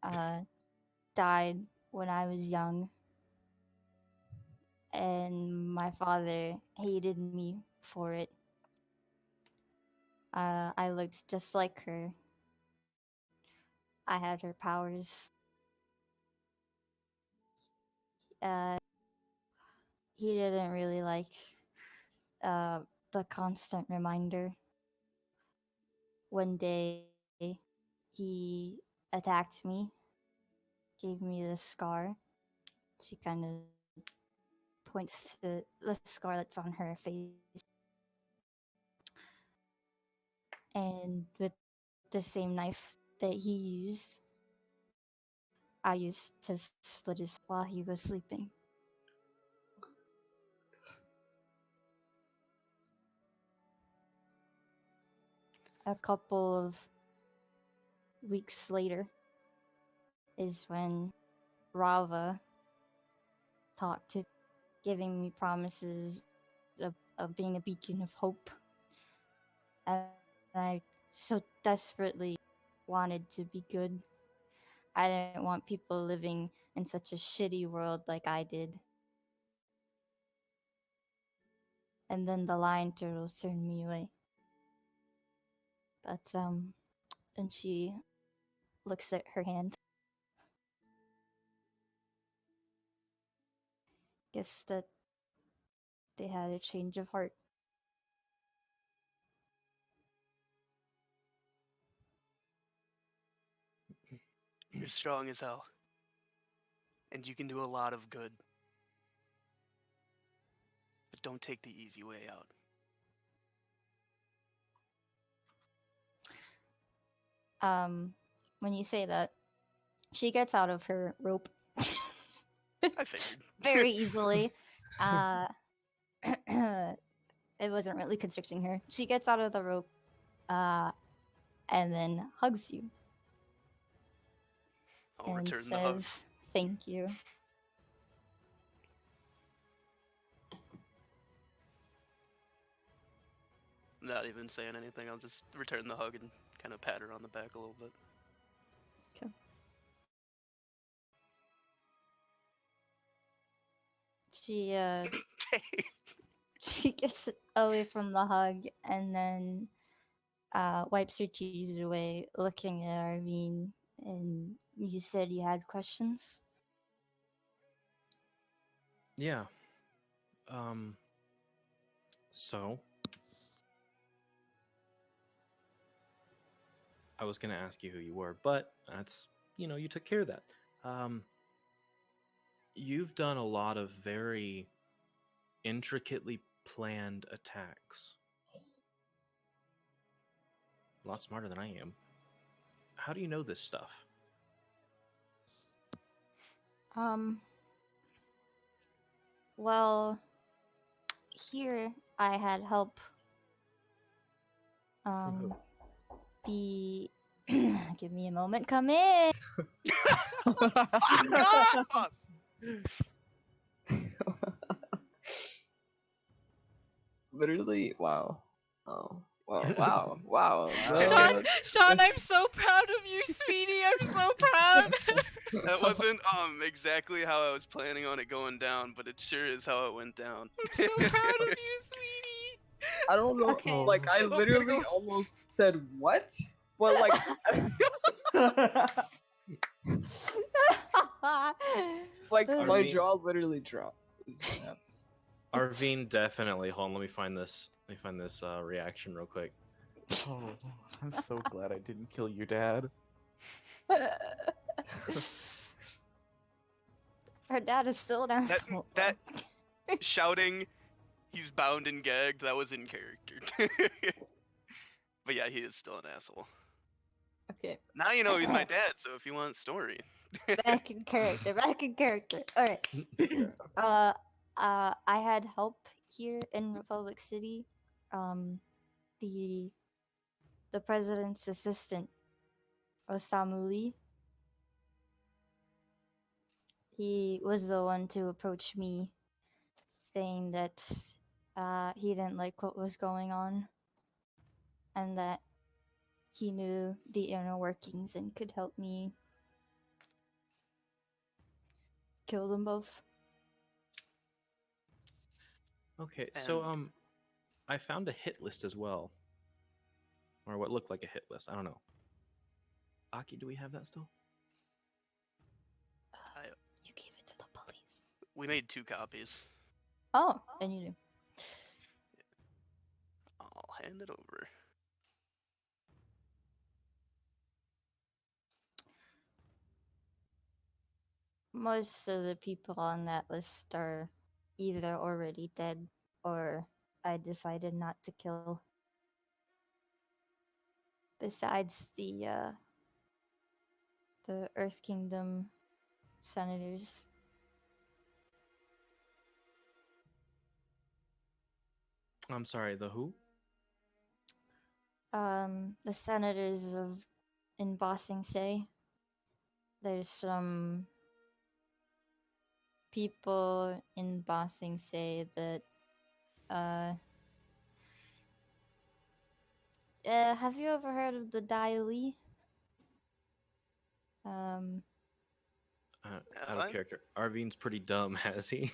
[SPEAKER 1] uh, died when I was young, and my father hated me for it. I looked just like her. I had her powers. Uh, he didn't really like the constant reminder. One day, he attacked me, gave me this scar. She kind of points to the scar that's on her face. And with the same knife that he used, I used to slit his while he was sleeping. A couple of weeks later is when Rava talked to giving me promises of being a beacon of hope. And I so desperately wanted to be good. I didn't want people living in such a shitty world like I did. And then the lion turtles turned me away. But and she looks at her hand. Guess that they had a change of heart.
[SPEAKER 3] You're strong as hell. And you can do a lot of good. But don't take the easy way out.
[SPEAKER 1] When you say that, she gets out of her rope
[SPEAKER 3] I figured.
[SPEAKER 1] very easily. It wasn't really constricting her. She gets out of the rope, and then hugs you
[SPEAKER 3] I'll
[SPEAKER 1] and
[SPEAKER 3] return the hug.
[SPEAKER 1] says, "Thank you."
[SPEAKER 3] Not even saying anything. I'll just return the hug and kind of pat her on the back a little bit.
[SPEAKER 1] Okay. She she gets away from the hug and then wipes her tears away, looking at Arvine. And you said you had questions?
[SPEAKER 6] Yeah. So I was gonna ask you who you were, but that's you took care of that. You've done a lot of very intricately planned attacks. A lot smarter than I am. How do you know this stuff?
[SPEAKER 1] Well, here I had help.
[SPEAKER 6] From who?
[SPEAKER 1] The give me a moment. Come in.
[SPEAKER 4] Literally, wow. Oh, wow.
[SPEAKER 7] Wow.
[SPEAKER 8] Sean, I'm so proud of you, sweetie. I'm so proud.
[SPEAKER 3] That wasn't exactly how I was planning on it going down, but it sure is how it went down.
[SPEAKER 8] I'm so proud of you, sweetie.
[SPEAKER 4] I don't know.
[SPEAKER 1] Okay.
[SPEAKER 4] Like, I literally almost said what, but like, like my
[SPEAKER 6] Arvine-
[SPEAKER 4] jaw literally dropped. Is what happened.
[SPEAKER 6] Arvine definitely. Hold on, let me find this. Reaction real quick.
[SPEAKER 7] Oh, I'm so glad I didn't kill your dad.
[SPEAKER 1] Her dad is still down.
[SPEAKER 3] That shouting He's bound and gagged. That was in character. But yeah, he is still an asshole.
[SPEAKER 1] Okay.
[SPEAKER 3] Now you know he's my dad, so if you want a story.
[SPEAKER 1] Back in character. Back in character. All right. I had help here in Republic City. Um, the the president's assistant, Osamu Lee. He was the one to approach me, saying that he didn't like what was going on, and that he knew the inner workings and could help me kill them both.
[SPEAKER 6] Okay,
[SPEAKER 3] And
[SPEAKER 6] so I found a hit list as well, or what looked like a hit list. I don't know. Aki, do we have that still?
[SPEAKER 1] You gave it to the police.
[SPEAKER 3] we made 2 copies.
[SPEAKER 1] Oh, then you do.
[SPEAKER 3] I'll hand it over.
[SPEAKER 1] Most of the people on that list are either already dead or I decided not to kill. Besides the Earth Kingdom senators.
[SPEAKER 6] I'm sorry, the who?
[SPEAKER 1] The senators of in Bossing Say. There's some people in Bossing Say that have you ever heard of the Daili? Um
[SPEAKER 6] Out of character. Arvine's pretty dumb, has he?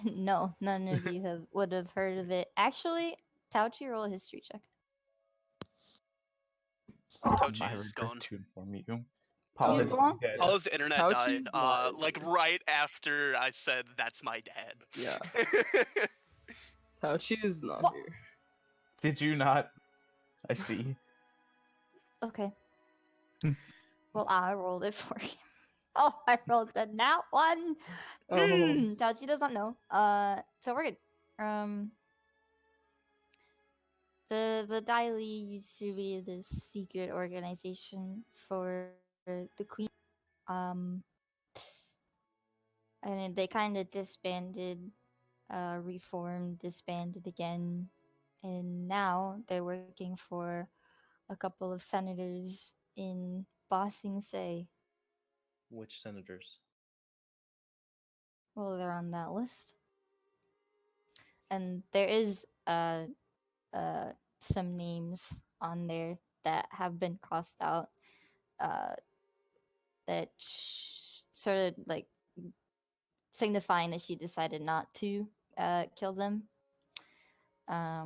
[SPEAKER 1] no, none of you would have heard of it. Actually, Táoqì, roll a history check.
[SPEAKER 3] Touchy
[SPEAKER 7] I
[SPEAKER 3] is
[SPEAKER 7] regret
[SPEAKER 3] gone.
[SPEAKER 7] to inform you.
[SPEAKER 1] Paul
[SPEAKER 7] Paul
[SPEAKER 1] is
[SPEAKER 7] is
[SPEAKER 1] gone?
[SPEAKER 7] dead.
[SPEAKER 3] Paul's internet
[SPEAKER 4] Pouchy's
[SPEAKER 3] died.
[SPEAKER 4] alive.
[SPEAKER 3] Like right after I said that's my dad.
[SPEAKER 4] Yeah. Touchy is not
[SPEAKER 1] What?
[SPEAKER 4] here.
[SPEAKER 7] Did you not? I see.
[SPEAKER 1] Okay. Well, I rolled it for you. Oh, I rolled the nat one.
[SPEAKER 4] Oh.
[SPEAKER 1] Touchy doesn't know. So we're good. The Daily used to be this secret organization for the queen. Um, and they kind of disbanded, reformed, disbanded again, and now they're working for a couple of senators in Bossing Say.
[SPEAKER 6] Which senators?
[SPEAKER 1] Well, they're on that list, and there is some names on there that have been crossed out. That sort of like signifying that she decided not to kill them.
[SPEAKER 6] I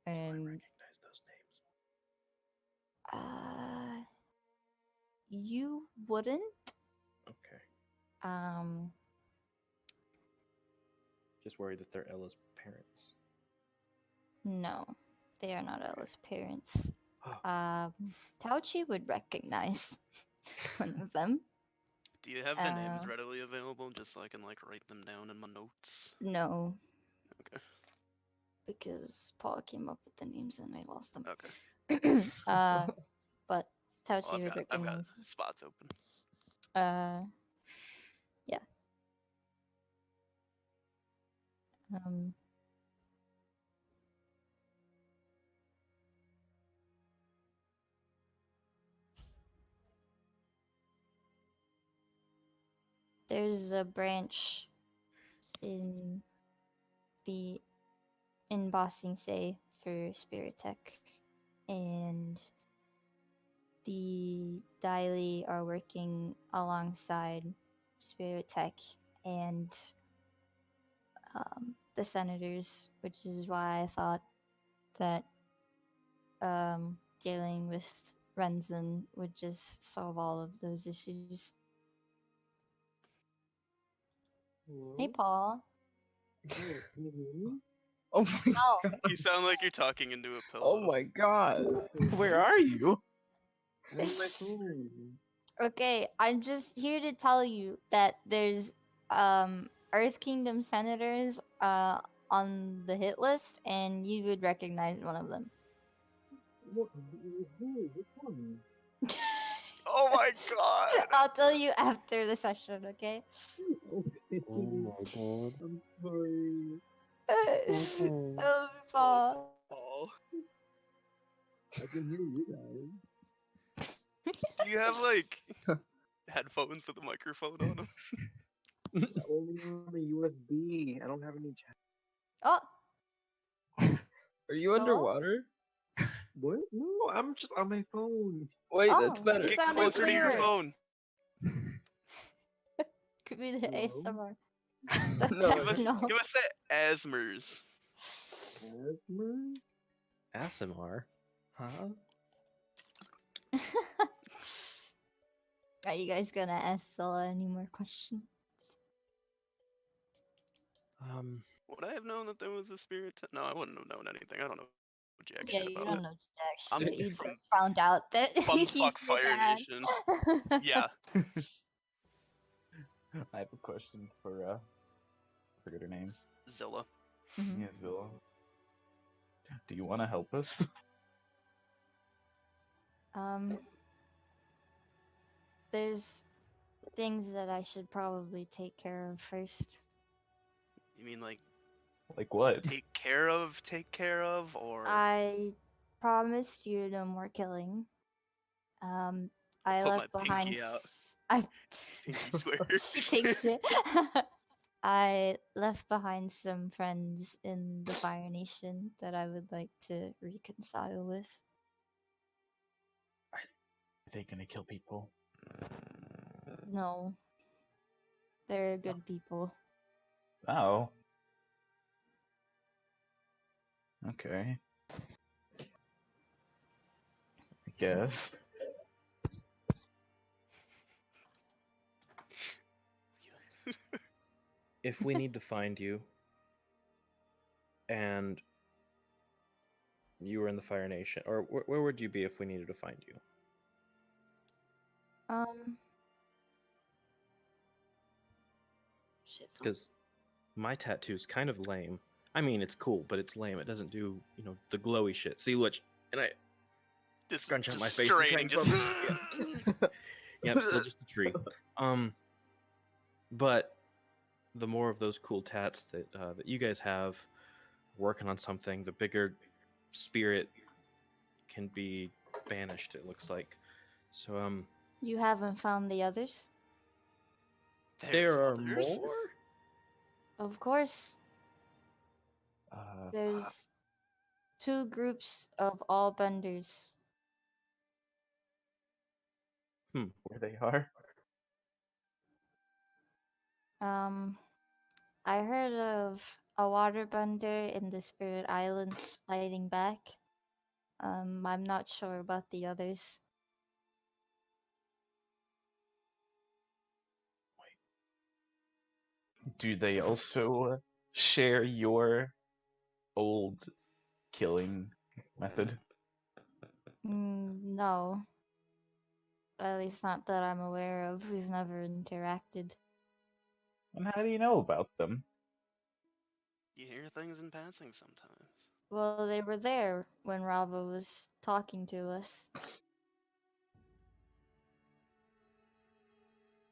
[SPEAKER 1] And
[SPEAKER 6] recognize those names.
[SPEAKER 1] you wouldn't.
[SPEAKER 6] Okay.
[SPEAKER 1] Um,
[SPEAKER 6] Just worried that they're Ella's parents.
[SPEAKER 1] no, they are not Ella's parents.
[SPEAKER 6] Oh.
[SPEAKER 1] Táoqì would recognize one of them.
[SPEAKER 3] Do you have the names readily available just so I can like write them down in my notes?
[SPEAKER 1] No.
[SPEAKER 3] Okay.
[SPEAKER 1] Because Paul came up with the names and I lost them.
[SPEAKER 3] Okay.
[SPEAKER 1] But Táoqì
[SPEAKER 3] Well,
[SPEAKER 1] would
[SPEAKER 3] I've got
[SPEAKER 1] recognize.
[SPEAKER 3] spots open.
[SPEAKER 1] Yeah. There's a branch in Bossing Say for Spirit Tech, and the Daily are working alongside Spirit Tech and the senators, which is why I thought that dealing with Renzen would just solve all of those issues. Hey, Paul.
[SPEAKER 4] Oh my
[SPEAKER 1] Oh.
[SPEAKER 4] god.
[SPEAKER 3] You sound like you're talking into a pillow.
[SPEAKER 4] Oh my god.
[SPEAKER 7] Where are you?
[SPEAKER 1] Okay, I'm just here to tell you that there's Earth Kingdom senators on the hit list, and you would recognize one of them.
[SPEAKER 9] What? Who? Which one?
[SPEAKER 3] Oh my god!
[SPEAKER 1] I'll tell you after the session, okay?
[SPEAKER 9] Okay.
[SPEAKER 6] Oh my god.
[SPEAKER 9] I'm sorry.
[SPEAKER 6] Okay.
[SPEAKER 1] Oh, Paul.
[SPEAKER 3] Oh.
[SPEAKER 9] I can hear you guys.
[SPEAKER 3] Do you have like headphones with a microphone on them?
[SPEAKER 9] Only on the USB. I don't have any chat.
[SPEAKER 1] Oh,
[SPEAKER 4] Are you
[SPEAKER 1] Hello?
[SPEAKER 4] underwater?
[SPEAKER 9] What? No, I'm just on my phone.
[SPEAKER 4] Wait,
[SPEAKER 1] Oh,
[SPEAKER 4] that's better.
[SPEAKER 1] you
[SPEAKER 3] Get
[SPEAKER 1] sounded
[SPEAKER 3] closer to your
[SPEAKER 1] clearer.
[SPEAKER 3] phone.
[SPEAKER 1] could be the
[SPEAKER 9] Hello?
[SPEAKER 1] ASMR. That's
[SPEAKER 4] No,
[SPEAKER 3] Give us,
[SPEAKER 1] no.
[SPEAKER 3] give us that asmers.
[SPEAKER 9] Asthma?
[SPEAKER 6] ASMR? Huh?
[SPEAKER 1] Are you guys gonna ask Zola any more questions?
[SPEAKER 3] Would I have known that there was a spirit? No, I wouldn't have known anything. I don't know jack
[SPEAKER 1] Yeah,
[SPEAKER 3] shit
[SPEAKER 1] you
[SPEAKER 3] about
[SPEAKER 1] don't
[SPEAKER 3] it.
[SPEAKER 1] know jack
[SPEAKER 3] I'm
[SPEAKER 1] shit. You
[SPEAKER 3] from
[SPEAKER 1] just found out that he's
[SPEAKER 3] bumfuck
[SPEAKER 1] the
[SPEAKER 3] Fire
[SPEAKER 1] dad.
[SPEAKER 3] Nation. Yeah.
[SPEAKER 7] I have a question for forget her name.
[SPEAKER 3] Zilla.
[SPEAKER 1] Mhm.
[SPEAKER 7] Yeah, Zilla. Do you want to help us?
[SPEAKER 1] There's things that I should probably take care of first.
[SPEAKER 3] You mean like
[SPEAKER 7] Like what?
[SPEAKER 3] take care of, or
[SPEAKER 1] I promised you no more killing. I
[SPEAKER 3] put my
[SPEAKER 1] left behind.
[SPEAKER 3] pinky out.
[SPEAKER 1] I.
[SPEAKER 3] Pinky swear.
[SPEAKER 1] She takes it. I left behind some friends in the Fire Nation that I would like to reconcile with.
[SPEAKER 7] Are they gonna kill people?
[SPEAKER 1] No, they're good people.
[SPEAKER 7] Oh. Okay. I guess.
[SPEAKER 6] If we need to find you, and you were in the Fire Nation, or where would you be if we needed to find you?
[SPEAKER 1] Shit. Fuck.
[SPEAKER 6] Because my tattoo's kind of lame. I mean, it's cool, but it's lame. It doesn't do, the glowy shit. See, which, and I
[SPEAKER 3] just
[SPEAKER 6] scrunch out
[SPEAKER 3] just
[SPEAKER 6] my face and try
[SPEAKER 3] straining,
[SPEAKER 6] and
[SPEAKER 3] just
[SPEAKER 6] focus. Yeah, I'm still just a tree. But the more of those cool tats that you guys have, working on something, the bigger spirit can be banished. It looks like. So
[SPEAKER 1] You haven't found the others?
[SPEAKER 3] There's
[SPEAKER 6] there are
[SPEAKER 3] others.
[SPEAKER 6] more.
[SPEAKER 1] Of course.
[SPEAKER 7] Uh,
[SPEAKER 1] There's 2 groups of all benders.
[SPEAKER 7] where they are?
[SPEAKER 1] I heard of a waterbender in the Spirit Islands fighting back. I'm not sure about the others.
[SPEAKER 7] Do they also share your old killing method?
[SPEAKER 1] No. At least not that I'm aware of. We've never interacted.
[SPEAKER 7] And how do you know about them?
[SPEAKER 3] You hear things in passing sometimes.
[SPEAKER 1] Well, they were there when Rava was talking to us.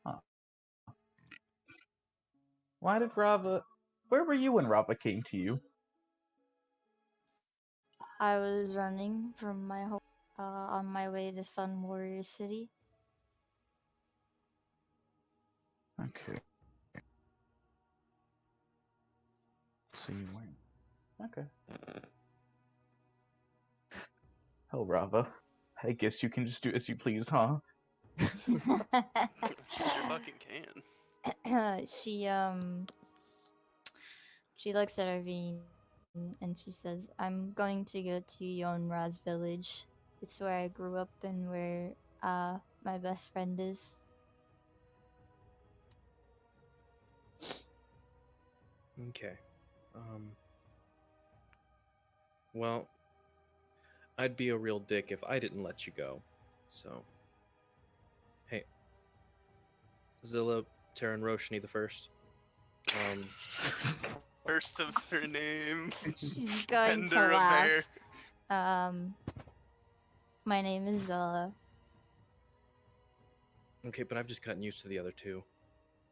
[SPEAKER 7] Huh. Why did Rava... Where were you when Rava came to you?
[SPEAKER 1] I was running from my home on my way to Sun Warrior City.
[SPEAKER 7] Okay. So you weren't... Okay. Oh, Rava. I guess you can just do as you please, huh?
[SPEAKER 3] She sure fucking can.
[SPEAKER 1] She looks at Arvine and she says, "I'm going to go to Yonra's village. It's where I grew up and where my best friend is."
[SPEAKER 6] Okay. Well, I'd be a real dick if I didn't let you go. So, hey, Zilla, Terran Roshni the first. Um,
[SPEAKER 3] First of her name.
[SPEAKER 1] She's going to
[SPEAKER 3] Tender affair.
[SPEAKER 1] laugh. My name is
[SPEAKER 6] okay, but I've just gotten used to the other two.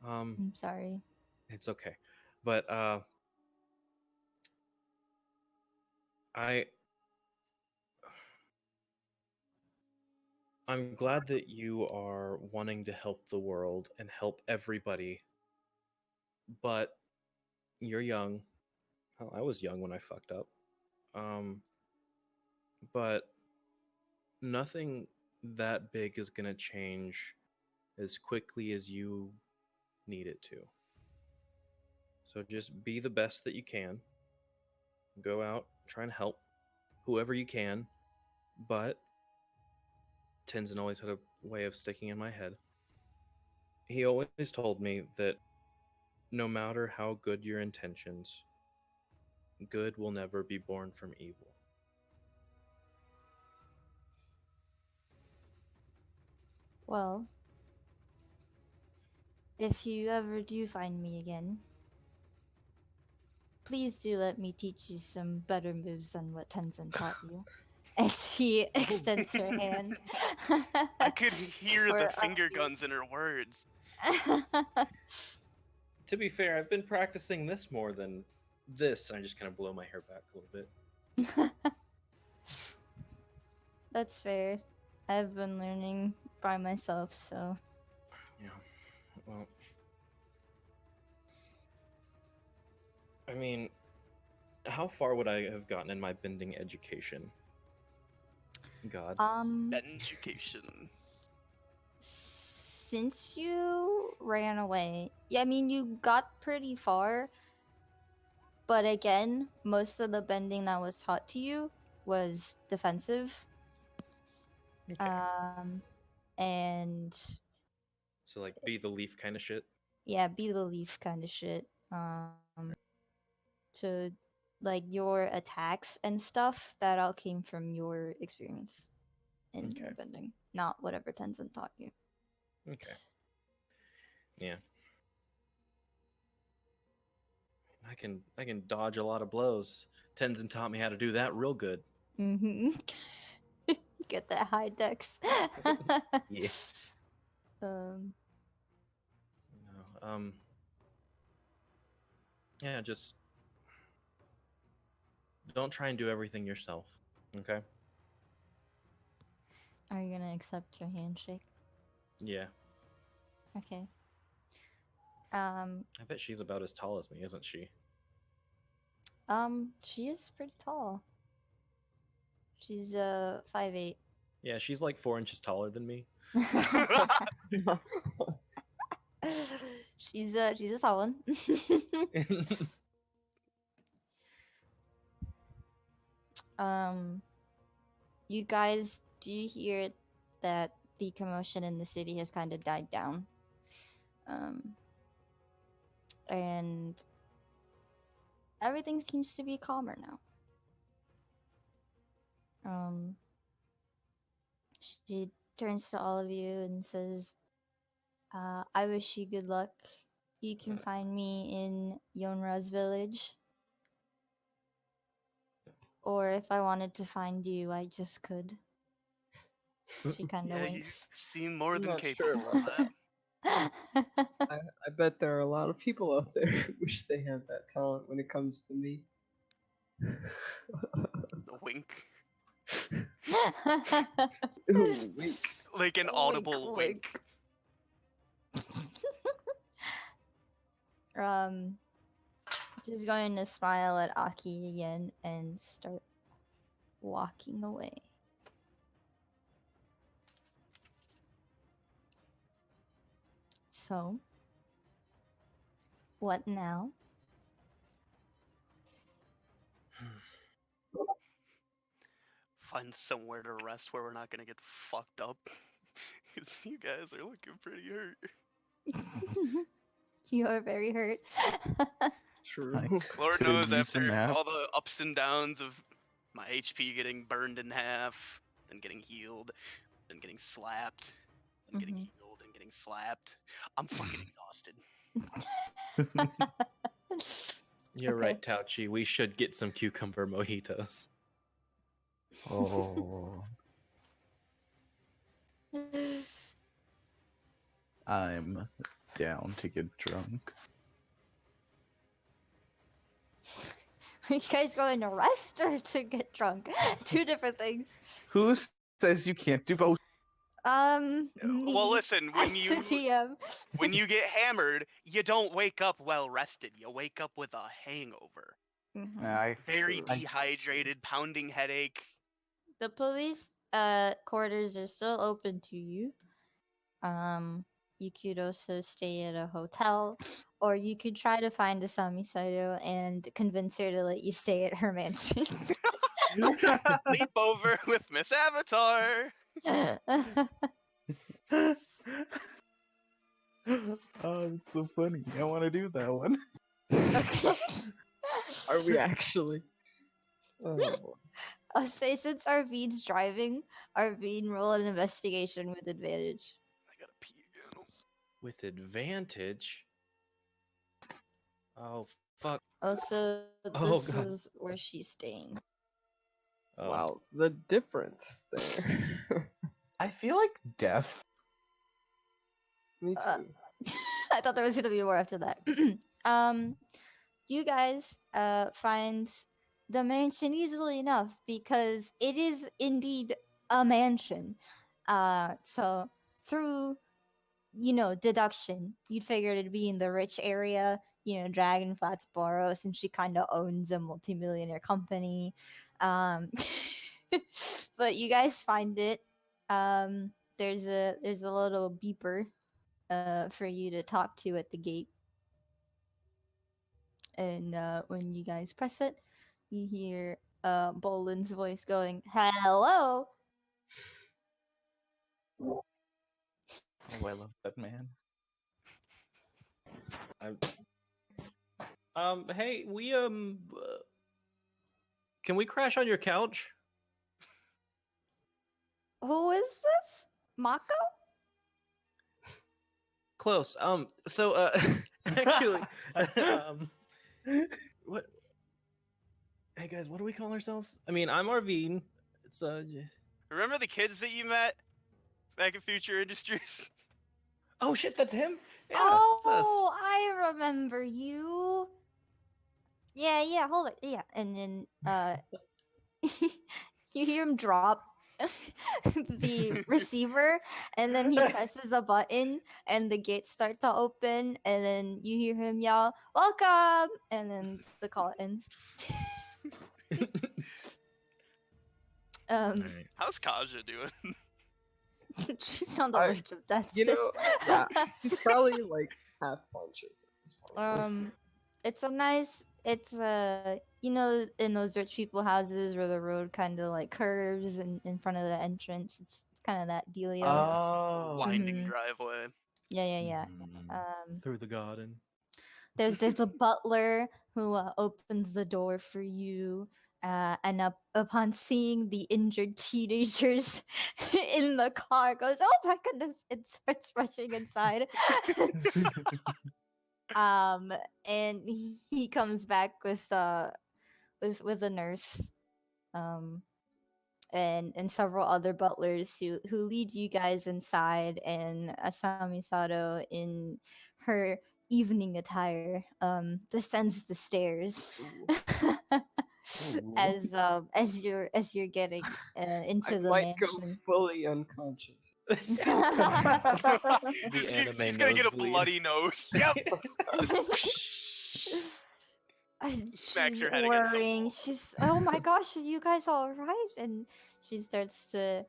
[SPEAKER 1] I'm sorry.
[SPEAKER 6] It's okay, but I I'm glad that you are wanting to help the world and help everybody, but you're young. Hell, I was young when I fucked up. Um, but nothing that big is gonna change as quickly as you need it to. So just be the best that you can. Go out, try and help whoever you can, but Tenzin always had a way of sticking in my head. He always told me that no matter how good your intentions, good will never be born from evil.
[SPEAKER 1] Well, if you ever do find me again, please do let me teach you some better moves than what Tenzin taught you. And she extends her hand.
[SPEAKER 3] I could hear the
[SPEAKER 1] For
[SPEAKER 3] finger guns in her words.
[SPEAKER 6] To be fair, I've been practicing this more than this, and I just kind of blow my hair back a little bit.
[SPEAKER 1] That's fair. I've been learning by myself, so.
[SPEAKER 6] Yeah. Well, I mean, how far would I have gotten in my bending education? God.
[SPEAKER 3] Education.
[SPEAKER 1] Since you ran away, yeah, I mean, you got pretty far, but again, most of the bending that was taught to you was defensive.
[SPEAKER 6] Okay.
[SPEAKER 1] And
[SPEAKER 6] So like be the leaf kind of shit.
[SPEAKER 1] yeah, be the leaf kind of shit. To like your attacks and stuff that all came from your experience in
[SPEAKER 6] Okay.
[SPEAKER 1] airbending, not whatever Tenzin taught you.
[SPEAKER 6] Okay. Yeah. I can dodge a lot of blows. Tenzin taught me how to do that real good.
[SPEAKER 1] Mm-hmm. Get that high dex.
[SPEAKER 6] Yeah.
[SPEAKER 1] Um.
[SPEAKER 6] No, yeah, just don't try and do everything yourself. Okay?
[SPEAKER 1] Are you gonna accept her handshake?
[SPEAKER 6] Yeah.
[SPEAKER 1] Okay.
[SPEAKER 6] I bet she's about as tall as me, isn't she?
[SPEAKER 1] She is pretty tall. She's 5'8".
[SPEAKER 6] Yeah, she's like 4 inches taller than me.
[SPEAKER 1] She's a tall one. um, you guys, do you hear that the commotion in the city has kind of died down? And everything seems to be calmer now. She turns to all of you and says, I wish you good luck. You can find me in Yonra's village. Or if I wanted to find you, I just could. She kind of
[SPEAKER 3] Yeah, you
[SPEAKER 1] winks.
[SPEAKER 3] seem more
[SPEAKER 4] I'm
[SPEAKER 3] than
[SPEAKER 4] not
[SPEAKER 3] capable
[SPEAKER 4] sure
[SPEAKER 3] of
[SPEAKER 4] about
[SPEAKER 3] that.
[SPEAKER 4] I bet there are a lot of people out there who wish they had that talent when it comes to me.
[SPEAKER 3] The wink.
[SPEAKER 4] Ooh, wink.
[SPEAKER 3] Like an audible wink.
[SPEAKER 1] She's going to smile at Aki again and start walking away. So, what now?
[SPEAKER 3] Find somewhere to rest where we're not gonna get fucked up. Cause you guys are looking pretty hurt.
[SPEAKER 1] You are very hurt.
[SPEAKER 4] True.
[SPEAKER 7] Like,
[SPEAKER 3] Lord
[SPEAKER 7] could
[SPEAKER 3] knows
[SPEAKER 7] use a
[SPEAKER 3] after
[SPEAKER 7] nap.
[SPEAKER 3] all the ups and downs of my HP getting burned in half, then getting healed, then getting slapped, then getting
[SPEAKER 1] Mhm.
[SPEAKER 3] healed and getting slapped. I'm fucking exhausted.
[SPEAKER 6] You're
[SPEAKER 1] Okay.
[SPEAKER 6] right, Táoqì. We should get some cucumber mojitos.
[SPEAKER 7] Oh, I'm down to get drunk.
[SPEAKER 1] Are you guys going to rest or to get drunk? Two different things.
[SPEAKER 7] Who says you can't do both?
[SPEAKER 3] Well,
[SPEAKER 1] Me
[SPEAKER 3] listen,
[SPEAKER 1] as the DM.
[SPEAKER 3] when you get hammered, you don't wake up well rested. You wake up with a hangover.
[SPEAKER 1] Mhm.
[SPEAKER 3] Very
[SPEAKER 7] I-
[SPEAKER 3] dehydrated, pounding headache.
[SPEAKER 1] The police quarters are still open to you. You could also stay at a hotel, or you could try to find Asami Saito and convince her to let you stay at her mansion.
[SPEAKER 3] Sleep over with Miss Avatar.
[SPEAKER 7] Oh, it's so funny. I want to do that one.
[SPEAKER 1] Okay.
[SPEAKER 4] Are we actually? Oh boy.
[SPEAKER 1] I'll say since Arvine's driving, Arvine roll an investigation with advantage.
[SPEAKER 3] I gotta pee again.
[SPEAKER 6] With advantage. Oh fuck.
[SPEAKER 1] Also,
[SPEAKER 6] Oh,
[SPEAKER 1] this
[SPEAKER 6] God.
[SPEAKER 1] is where she's staying.
[SPEAKER 6] Oh.
[SPEAKER 4] Wow, the difference there.
[SPEAKER 7] I feel like death.
[SPEAKER 4] Me
[SPEAKER 1] Uh,
[SPEAKER 4] too.
[SPEAKER 1] I thought there was gonna be more after that. You guys find the mansion easily enough because it is indeed a mansion. So through deduction, you'd figured it'd be in the rich area. Dragonflat's Boros, since she kind of owns a multimillionaire company. Um, but you guys find it. There's a little beeper for you to talk to at the gate. And when you guys press it, you hear Boland's voice going, "Hello."
[SPEAKER 7] Oh, I love that man.
[SPEAKER 6] Hey, we can we crash on your couch?
[SPEAKER 1] Who is this? Mako?
[SPEAKER 6] Close. So actually, um, what? Hey guys, what do we call ourselves? I mean, I'm Arvine. It's
[SPEAKER 3] Remember the kids that you met back in Future Industries?
[SPEAKER 6] Oh shit, that's him. Yeah, it's us.
[SPEAKER 1] Oh, I remember you. Yeah, hold it. Yeah, and then you hear him drop the receiver, and then he presses a button and the gates start to open, and then you hear him yell, "Welcome!" and then the call ends.
[SPEAKER 6] Alright.
[SPEAKER 3] How's Kaja doing?
[SPEAKER 1] She's on the
[SPEAKER 4] I-
[SPEAKER 1] verge of death.
[SPEAKER 4] You
[SPEAKER 1] sis.
[SPEAKER 4] know, yeah, he's probably like half conscious at this point.
[SPEAKER 1] It's a nice. It's in those rich people houses where the road kind of like curves in front of the entrance. It's kind of that dealio.
[SPEAKER 7] Oh.
[SPEAKER 3] Winding
[SPEAKER 1] Mhm.
[SPEAKER 3] driveway.
[SPEAKER 1] Yeah.
[SPEAKER 7] Mm.
[SPEAKER 6] Through the garden.
[SPEAKER 1] There's a butler who opens the door for you, and upon seeing the injured teenagers in the car, goes, "Oh my goodness!" and starts rushing inside. And he comes back with a nurse, um, and several other butlers who lead you guys inside, and Asami Sato in her evening attire descends the stairs.
[SPEAKER 7] Ooh.
[SPEAKER 1] As you're getting
[SPEAKER 4] I
[SPEAKER 1] into the
[SPEAKER 4] might go
[SPEAKER 1] mansion.
[SPEAKER 4] fully unconscious.
[SPEAKER 3] He's
[SPEAKER 6] anime
[SPEAKER 3] gonna get a
[SPEAKER 6] nosebleed.
[SPEAKER 3] bloody nose. Yep. Smacks
[SPEAKER 1] She's
[SPEAKER 3] her head against the
[SPEAKER 1] worrying.
[SPEAKER 3] wall.
[SPEAKER 1] She's, "Oh my gosh, are you guys all right?" And she starts to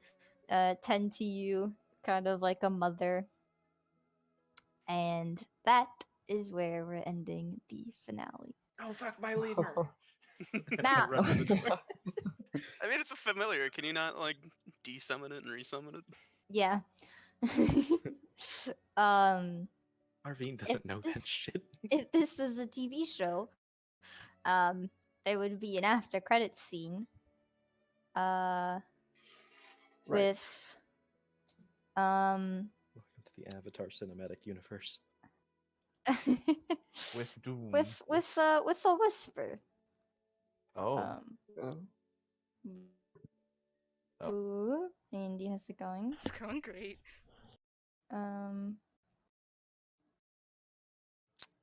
[SPEAKER 1] tend to you, kind of like a mother. And that is where we're ending the finale.
[SPEAKER 6] Oh fuck my lemur.
[SPEAKER 1] Now-
[SPEAKER 6] Run to the door.
[SPEAKER 3] I mean, it's a familiar. Can you not like desummon it and resummon it?
[SPEAKER 1] Yeah.
[SPEAKER 6] Arvine
[SPEAKER 1] If
[SPEAKER 6] doesn't know that
[SPEAKER 1] this-
[SPEAKER 6] shit.
[SPEAKER 1] if this was a TV show, there would be an after credits scene.
[SPEAKER 4] Right.
[SPEAKER 1] With
[SPEAKER 6] Welcome to the Avatar cinematic universe.
[SPEAKER 7] With doom.
[SPEAKER 1] with a whisper.
[SPEAKER 7] Oh.
[SPEAKER 1] Um,
[SPEAKER 4] Oh.
[SPEAKER 7] Oh.
[SPEAKER 1] ooh, Andy, how's it going?
[SPEAKER 8] It's going great.
[SPEAKER 1] Um.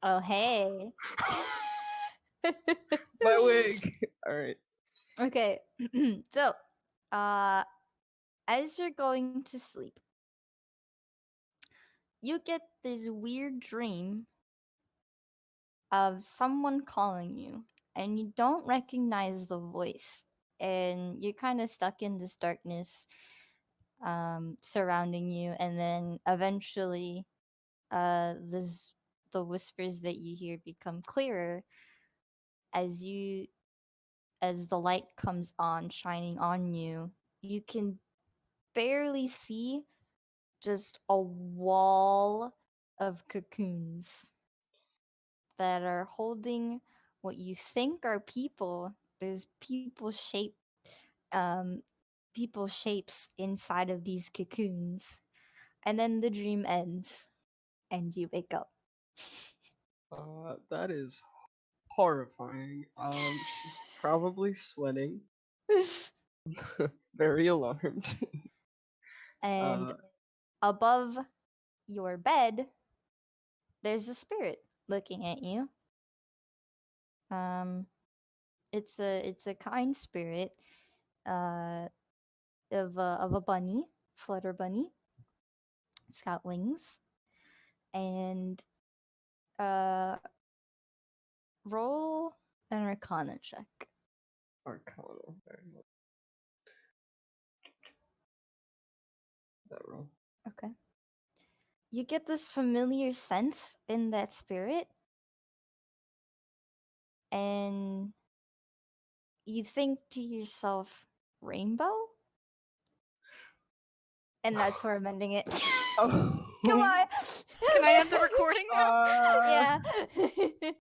[SPEAKER 1] Oh, hey.
[SPEAKER 4] My wig. All right.
[SPEAKER 1] Okay. So, uh, as you're going to sleep, you get this weird dream of someone calling you, and you don't recognize the voice, and you're kind of stuck in this darkness, surrounding you, and then eventually, this the whispers that you hear become clearer as you as the light comes on, shining on you. You can barely see just a wall of cocoons that are holding what you think are people. There's um, people shapes inside of these cocoons, and then the dream ends, and you wake up.
[SPEAKER 4] That is horrifying. She's probably sweating. Very alarmed.
[SPEAKER 1] And
[SPEAKER 4] uh,
[SPEAKER 1] above your bed, there's a spirit looking at you. Um, it's a kind spirit, uh, of a bunny, flutter bunny. It's got wings, and uh, roll an Arcana check.
[SPEAKER 4] Arcana. Very well. That roll.
[SPEAKER 1] Okay. You get this familiar sense in that spirit, and you think to yourself, "Rainbow," and that's where I'm ending it.
[SPEAKER 4] Oh.
[SPEAKER 1] Come on.
[SPEAKER 8] Can I end the recording